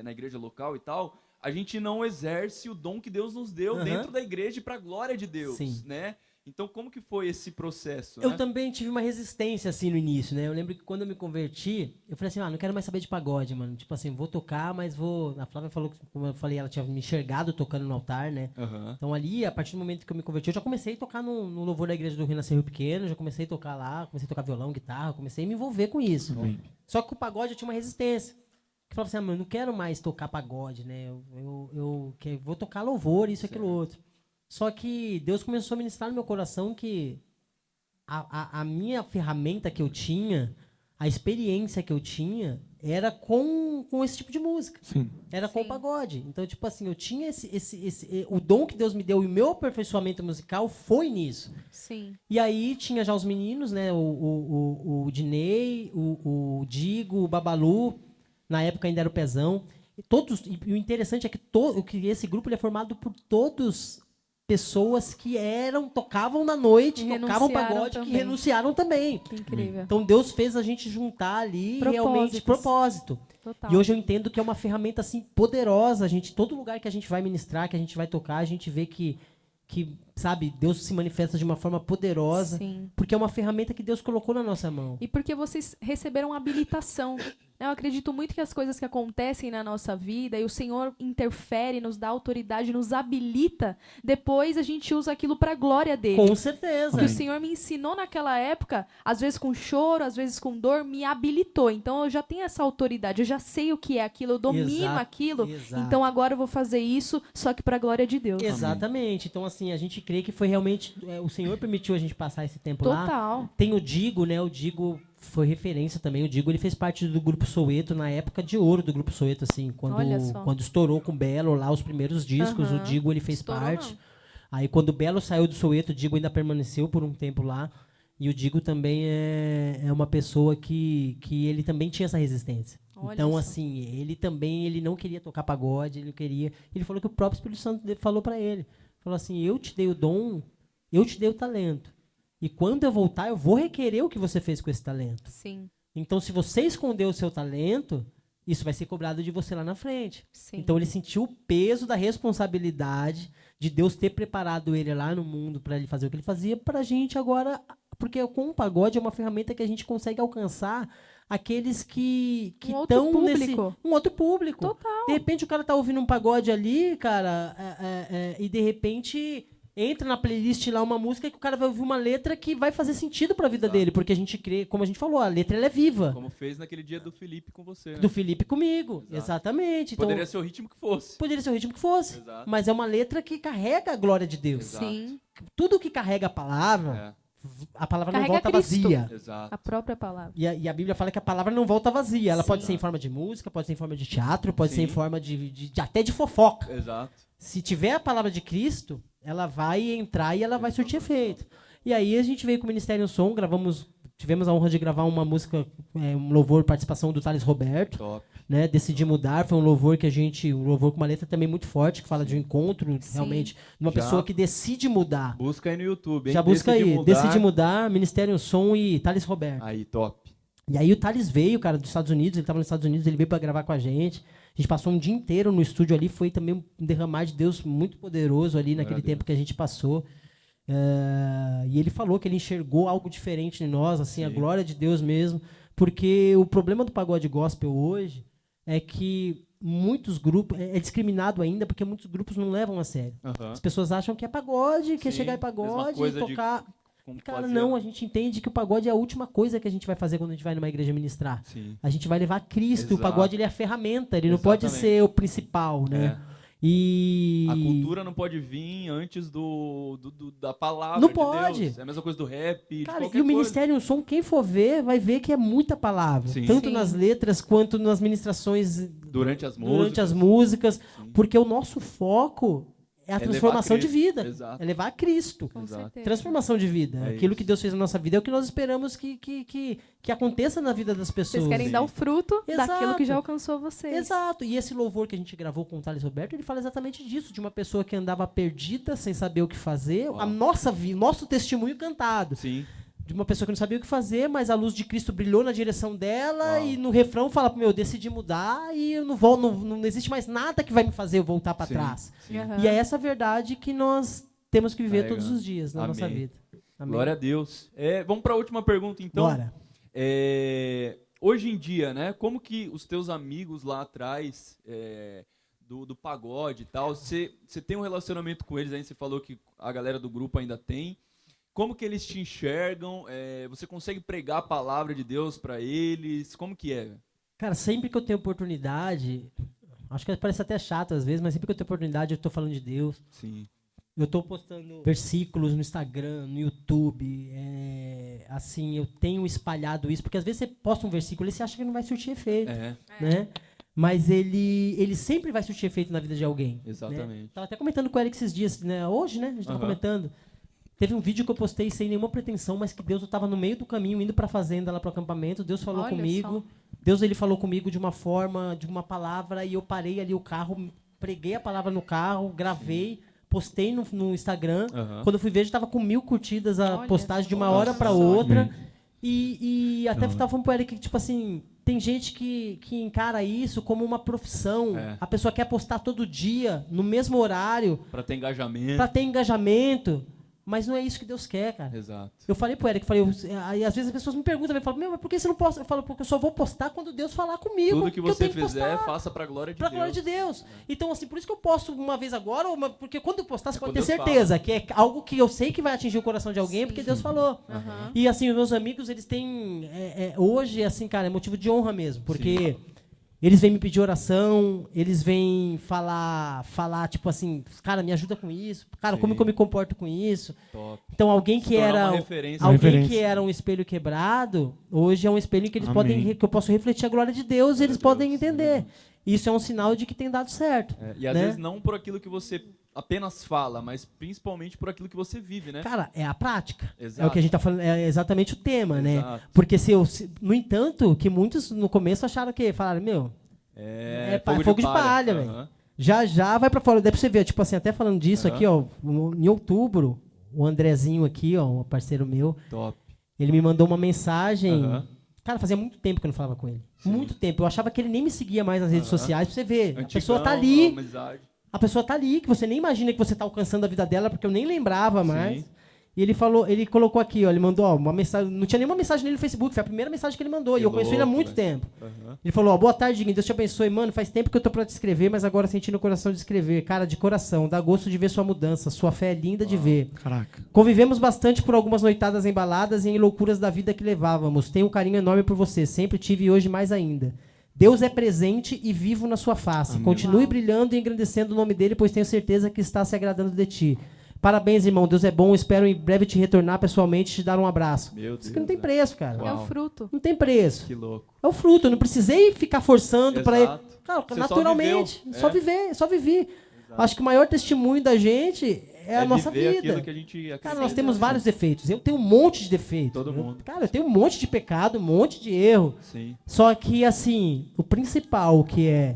na igreja local e tal, a gente não exerce o dom que Deus nos deu dentro da igreja para a glória de Deus, Sim. né? Então, como que foi esse processo? Eu né? também tive uma resistência, assim, no início, né? Eu lembro que quando eu me converti, eu falei assim, não quero mais saber de pagode, mano. Tipo assim, vou tocar, mas vou... A Flávia falou, como eu falei, ela tinha me enxergado tocando no altar, né? Aham. Então ali, a partir do momento que eu me converti, eu já comecei a tocar no louvor da igreja do Rio Nascer Rio Pequeno, já comecei a tocar lá, comecei a tocar violão, guitarra, comecei a me envolver com isso. Só que com o pagode eu tinha uma resistência. Eu falava assim, mano, eu não quero mais tocar pagode, né? Eu vou tocar louvor, isso, aquilo, outro. Só que Deus começou a ministrar no meu coração que a minha ferramenta que eu tinha, a experiência que eu tinha, era com esse tipo de música. Sim. Era com o Sim. pagode. Então, tipo assim, eu tinha o dom que Deus me deu e o meu aperfeiçoamento musical foi nisso. Sim. E aí tinha já os meninos, né? O Dinei, o Digo, o Babalu. Na época ainda era o Pezão. E o interessante é que esse grupo ele é formado por todos pessoas que tocavam na noite, Que tocavam renunciaram pagode, que também. renunciaram também. Que incrível. Então Deus fez a gente juntar ali realmente propósito. Total. E hoje eu entendo que é uma ferramenta assim poderosa. Todo lugar que a gente vai ministrar, que a gente vai tocar, a gente vê que sabe, Deus se manifesta de uma forma poderosa, Sim. porque é uma ferramenta que Deus colocou na nossa mão. E porque vocês receberam habilitação. Eu acredito muito que as coisas que acontecem na nossa vida e o Senhor interfere, nos dá autoridade, nos habilita, depois a gente usa aquilo para a glória dele. Com certeza. O que o Senhor me ensinou naquela época, às vezes com choro, às vezes com dor, me habilitou. Então eu já tenho essa autoridade, eu já sei o que é aquilo, eu domino Exato, aquilo. exato. Então agora eu vou fazer isso, só que para a glória de Deus. Exatamente. Então, assim, a gente crê que foi realmente... o Senhor permitiu a gente passar esse tempo lá. Total. Tem o Digo, né? O Digo foi referência também. O Digo, ele fez parte do Grupo Soweto, na época de ouro do Grupo Soweto, assim. Olha só. Quando estourou com o Belo lá, os primeiros discos, o Digo, ele fez Estourou, parte. não. Aí, quando o Belo saiu do Soweto, o Digo ainda permaneceu por um tempo lá. E o Digo também é uma pessoa que ele também tinha essa resistência. Olha Então, só. assim, ele não queria tocar pagode, ele não queria... Ele falou que o próprio Espírito Santo falou para ele. Falou assim, eu te dei o dom, eu te dei o talento. E quando eu voltar, eu vou requerer o que você fez com esse talento. Sim. Então, se você escondeu o seu talento, isso vai ser cobrado de você lá na frente. Sim. Então ele sentiu o peso da responsabilidade de Deus ter preparado ele lá no mundo para ele fazer o que ele fazia pra gente agora, porque com o pagode é uma ferramenta que a gente consegue alcançar aqueles que Um outro estão nesse público. um outro público. Total. De repente o cara tá ouvindo um pagode ali, cara, e de repente entra na playlist lá uma música que o cara vai ouvir uma letra que vai fazer sentido pra vida Exato. dele, porque a gente crê, como a gente falou, a letra ela é viva. Como fez naquele dia do Felipe com você, né? Do Felipe comigo, Exato. exatamente. Então, Poderia ser o ritmo que fosse. poderia ser o ritmo que fosse, Exato. mas é uma letra que carrega a glória de Deus. Exato. Sim. Tudo que carrega a palavra não Carrega volta Cristo. vazia. Exato. A própria palavra. E a Bíblia fala que a palavra não volta vazia. Ela Sim. pode ser em forma de música, pode ser em forma de teatro, pode ser em Sim. forma até de fofoca. Exato. Se tiver a palavra de Cristo, ela vai entrar e ela vai surtir efeito. E aí a gente veio com o Ministério Som, tivemos a honra de gravar uma música, um louvor, participação do Thales Roberto, Top. né? Decidi Mudar, foi um louvor um louvor com uma letra também muito forte, que fala de um encontro, Sim. realmente, de uma Já. pessoa que decide mudar. Busca aí no YouTube, hein? Já busca Decide aí, Mudar. Decide Mudar, Ministério Som e Thales Roberto. Aí, top. E aí o Thales veio, cara, dos Estados Unidos, ele estava nos Estados Unidos, ele veio para gravar com a gente. A gente passou um dia inteiro no estúdio ali, foi também um derramar de Deus muito poderoso ali naquele tempo que a gente passou. E ele falou que ele enxergou algo diferente em nós, assim, a Sim. glória de Deus mesmo. Porque o problema do pagode gospel hoje é que muitos grupos, é discriminado ainda, porque muitos grupos não levam a sério. Aham. As pessoas acham que é pagode, que é Sim, chegar em mesma pagode coisa e de tocar. Como Cara, fazia- não, a gente entende que o pagode é a última coisa que a gente vai fazer quando a gente vai numa igreja ministrar. Sim. A gente vai levar Cristo, o Exato. pagode ele é a ferramenta, ele não pode Exatamente. ser o principal, né? É. E A cultura não pode vir antes da palavra Não de pode. Deus. É a mesma coisa do rap, de cara, qualquer e o coisa. Ministério Som, quem for ver, vai ver que é muita palavra. Sim. Tanto Sim. nas letras quanto nas ministrações Durante as músicas. durante as músicas, Sim. porque o nosso foco é a É levar transformação de Cristo. vida. Exato. É levar Cristo. Com Exato. certeza. Transformação de vida. É Aquilo isso. que Deus fez na nossa vida é o que nós esperamos que aconteça na vida das pessoas. Vocês querem Sim. dar o fruto Exato. daquilo que já alcançou vocês. Exato. E esse louvor que a gente gravou com o Thales Roberto, ele fala exatamente disso, de uma pessoa que andava perdida, sem saber o que fazer, Uau. a nossa vida, nosso testemunho cantado. Sim. De uma pessoa que não sabia o que fazer, mas a luz de Cristo brilhou na direção dela Uau. e no refrão fala, eu decidi mudar e eu não existe mais nada que vai me fazer eu voltar para Sim. trás. Sim. Aham. E é essa verdade que nós temos que viver Carregando. todos os dias na nossa Amém. vida. Amém. Glória a Deus. Vamos para a última pergunta, então. Bora. Hoje em dia, né? Como que os teus amigos lá atrás do pagode e tal, você tem um relacionamento com eles? Aí você falou que a galera do grupo ainda tem. Como que eles te enxergam? Você consegue pregar a palavra de Deus para eles? Como que é? Cara, sempre que eu tenho oportunidade, acho que parece até chato às vezes, mas sempre que eu tenho oportunidade eu tô falando de Deus. Sim. Eu tô postando versículos no Instagram, no YouTube, assim, eu tenho espalhado isso, porque às vezes você posta um versículo e você acha que não vai surtir efeito, né? Mas ele sempre vai surtir efeito na vida de alguém. Exatamente. Né? Tava até comentando com o Eric esses dias, né? Hoje, né? A gente tava comentando. Teve um vídeo que eu postei sem nenhuma pretensão, mas que Deus, eu tava no meio do caminho, indo pra fazenda, lá pro acampamento, Deus falou Olha comigo, só. Deus ele falou comigo de uma forma, de uma palavra, e eu parei ali o carro, preguei a palavra no carro, gravei, postei no Instagram. Aham. Quando eu fui ver, já tava com 1000 curtidas a Olha postagem de uma só. hora pra Nossa, outra. amém. E até Não. tava falando pro Eric que, tipo assim, tem gente que encara isso como uma profissão. É. A pessoa quer postar todo dia, no mesmo horário, Para ter engajamento. pra ter engajamento. Mas não é isso que Deus quer, cara. Exato. Eu falei pro Eric, aí às vezes as pessoas me perguntam, eu falo, mas por que você não posta? Eu falo, porque eu só vou postar quando Deus falar comigo. Tudo que eu você tenho que fizer, postar faça para a glória de pra Deus. glória de Deus. Então, assim, por isso que eu posto uma vez agora, porque quando eu postar, você É pode quando ter Deus certeza que é algo que eu sei que vai atingir o coração de alguém, porque Deus falou. Aham. E assim, os meus amigos, eles têm. Hoje, assim, cara, é motivo de honra mesmo. Porque eles vêm me pedir oração, eles vêm falar, tipo assim, cara, me ajuda com isso. Cara, como Sim. que eu me comporto com isso? Top. Então, alguém Se que tornar era. uma referência. Alguém referência. que era um espelho quebrado, hoje é um espelho em que eles Amém. podem. Que eu posso refletir a glória de Deus e eles Deus. podem entender. Isso é um sinal de que tem dado certo. E às né? vezes não por aquilo que você apenas fala, mas principalmente por aquilo que você vive, né? Cara, é a prática. Exato. É o que a gente tá falando, é exatamente o tema, né? Exato. Porque no entanto, que muitos no começo acharam que falaram, meu, fogo de palha, velho. Aham. já vai pra fora. Daí pra você ver, tipo assim, até falando disso aqui, ó, em outubro, o Andrezinho aqui, ó, um parceiro meu, Top. ele me mandou uma mensagem Aham. Cara, fazia muito tempo que eu não falava com ele. Sim. Muito tempo. Eu achava que ele nem me seguia mais nas redes sociais, pra você ver. Antigão, a pessoa tá ali, amizade. a pessoa tá ali, que você nem imagina que você tá alcançando a vida dela, porque eu nem lembrava mais. Sim. E ele falou, ele colocou aqui, ó, ele mandou, ó, uma mensagem, não tinha nenhuma mensagem nele no Facebook, foi a primeira mensagem que ele mandou, Que e eu conheço ele há louco, muito velho. tempo. Aham. Ele falou, ó, boa tarde, Diguinho, Deus te abençoe, mano, faz tempo que eu tô pra te escrever, mas agora senti no coração de escrever. Cara, de coração, dá gosto de ver sua mudança, sua fé é linda de ver. Caraca. Convivemos bastante por algumas noitadas embaladas e em loucuras da vida que levávamos. Tenho um carinho enorme por você, sempre tive e hoje mais ainda. Deus é presente e vivo na sua face. Amém. Continue brilhando e engrandecendo o nome dele, pois tenho certeza que está se agradando de ti. Parabéns, irmão. Deus é bom. Espero em breve te retornar pessoalmente e te dar um abraço. Meu Deus. Isso aqui não tem preço, cara. Uau. É o fruto. Não tem preço. Que louco. É o fruto. Eu não precisei ficar forçando para ele. Exato. Cara, Você naturalmente. só viveu. Só É. viver, só vivi. Exato. Acho que o maior testemunho da gente é a nossa viver vida. aquilo que a gente Cara, acredita. nós temos vários defeitos. Eu tenho um monte de defeitos. Todo mundo. Cara, eu tenho um monte de pecado, um monte de erro. Sim. Só que, assim, o principal que é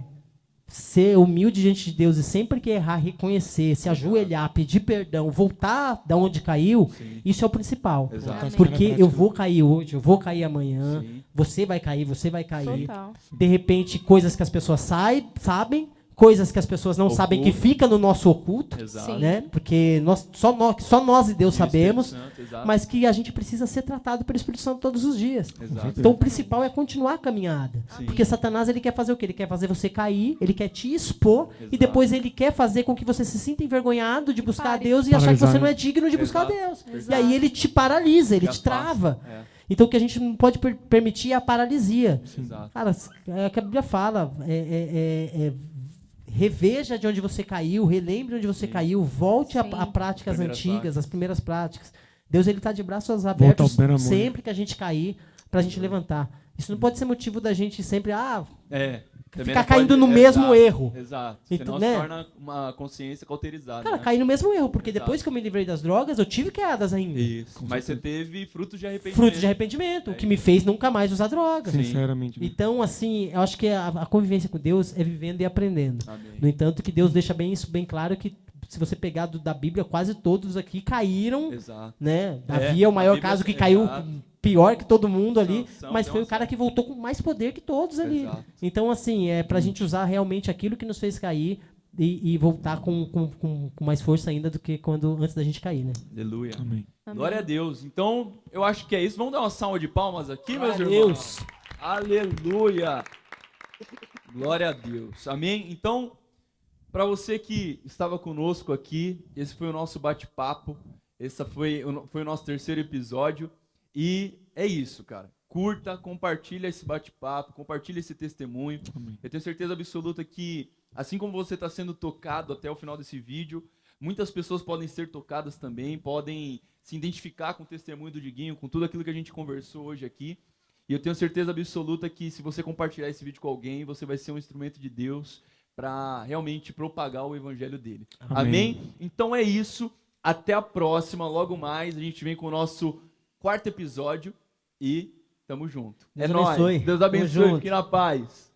ser humilde diante de Deus e sempre que errar, reconhecer, se ajoelhar, pedir perdão, voltar da onde caiu, Sim. isso é o principal. Exato. Amém. Porque eu vou cair hoje, eu vou cair amanhã, Sim. você vai cair. Total. De repente, coisas que as pessoas sabem, coisas que as pessoas não Oculto. sabem que fica no nosso oculto, Exato. Sim. né? Porque só nós e Deus E o sabemos, Espírito Santo, exato. mas que a gente precisa ser tratado pelo Espírito Santo todos os dias. Exato. Então o principal é continuar a caminhada. Sim. Porque Satanás ele quer fazer o quê? Ele quer fazer você cair, ele quer te expor Exato. e depois ele quer fazer com que você se sinta envergonhado de buscar a Pare. Deus e achar que Paralisar, você não né? é digno de buscar a Exato. Deus. Exato. E aí ele te paralisa, ele Que te trava. afasta. É. Então o que a gente não pode permitir é a paralisia. Exato. Cara, é o que a Bíblia fala. Reveja de onde você caiu, relembre onde você Sim. caiu, volte a Sim. práticas Primeiras antigas, práticas. as primeiras práticas. Deus ele está de braços Volta abertos ao primeiro amor. sempre que a gente cair, para a gente levantar. Isso não pode ser motivo da gente sempre É. Também ficar não caindo pode- no mesmo Exato. erro. Exato. Então, Senão né? se torna uma consciência cauterizada. Cara, né? cair no mesmo erro, porque Exato. depois que eu me livrei das drogas, eu tive quedas ainda. Isso. Mas você teve frutos de arrependimento. Fruto de arrependimento, o que me fez nunca mais usar drogas. Sim. Sinceramente. né? Então, assim, eu acho que a convivência com Deus é vivendo e aprendendo. Amém. No entanto, que Deus deixa isso bem claro que se você pegar da Bíblia, quase todos aqui caíram, Exato. né? Davi é o a maior Bíblia- caso que caiu exato. pior que todo mundo ali, Sansão, mas deu foi uma o cara que voltou com mais poder que todos ali. Exato. Então, assim, é pra gente usar realmente aquilo que nos fez cair e voltar com mais força ainda do que antes da gente cair, né? Aleluia. Amém. Amém. Glória a Deus. Então, eu acho que é isso. Vamos dar uma salva de palmas aqui, meus Glória a irmãos? Aleluia. Glória a Deus. Amém? Então, para você que estava conosco aqui, esse foi o nosso bate-papo. Esse foi o nosso terceiro episódio. E é isso, cara. Curta, compartilha esse bate-papo, compartilha esse testemunho. Amém. Eu tenho certeza absoluta que, assim como você está sendo tocado até o final desse vídeo, muitas pessoas podem ser tocadas também, podem se identificar com o testemunho do Diguinho, com tudo aquilo que a gente conversou hoje aqui. E eu tenho certeza absoluta que se você compartilhar esse vídeo com alguém, você vai ser um instrumento de Deus para realmente propagar o evangelho dele. Amém. Amém? Então é isso. Até a próxima. Logo mais a gente vem com o nosso 4º episódio e tamo junto. Deus é nóis. abençoe. Deus Tamo abençoe. junto. Fique na paz.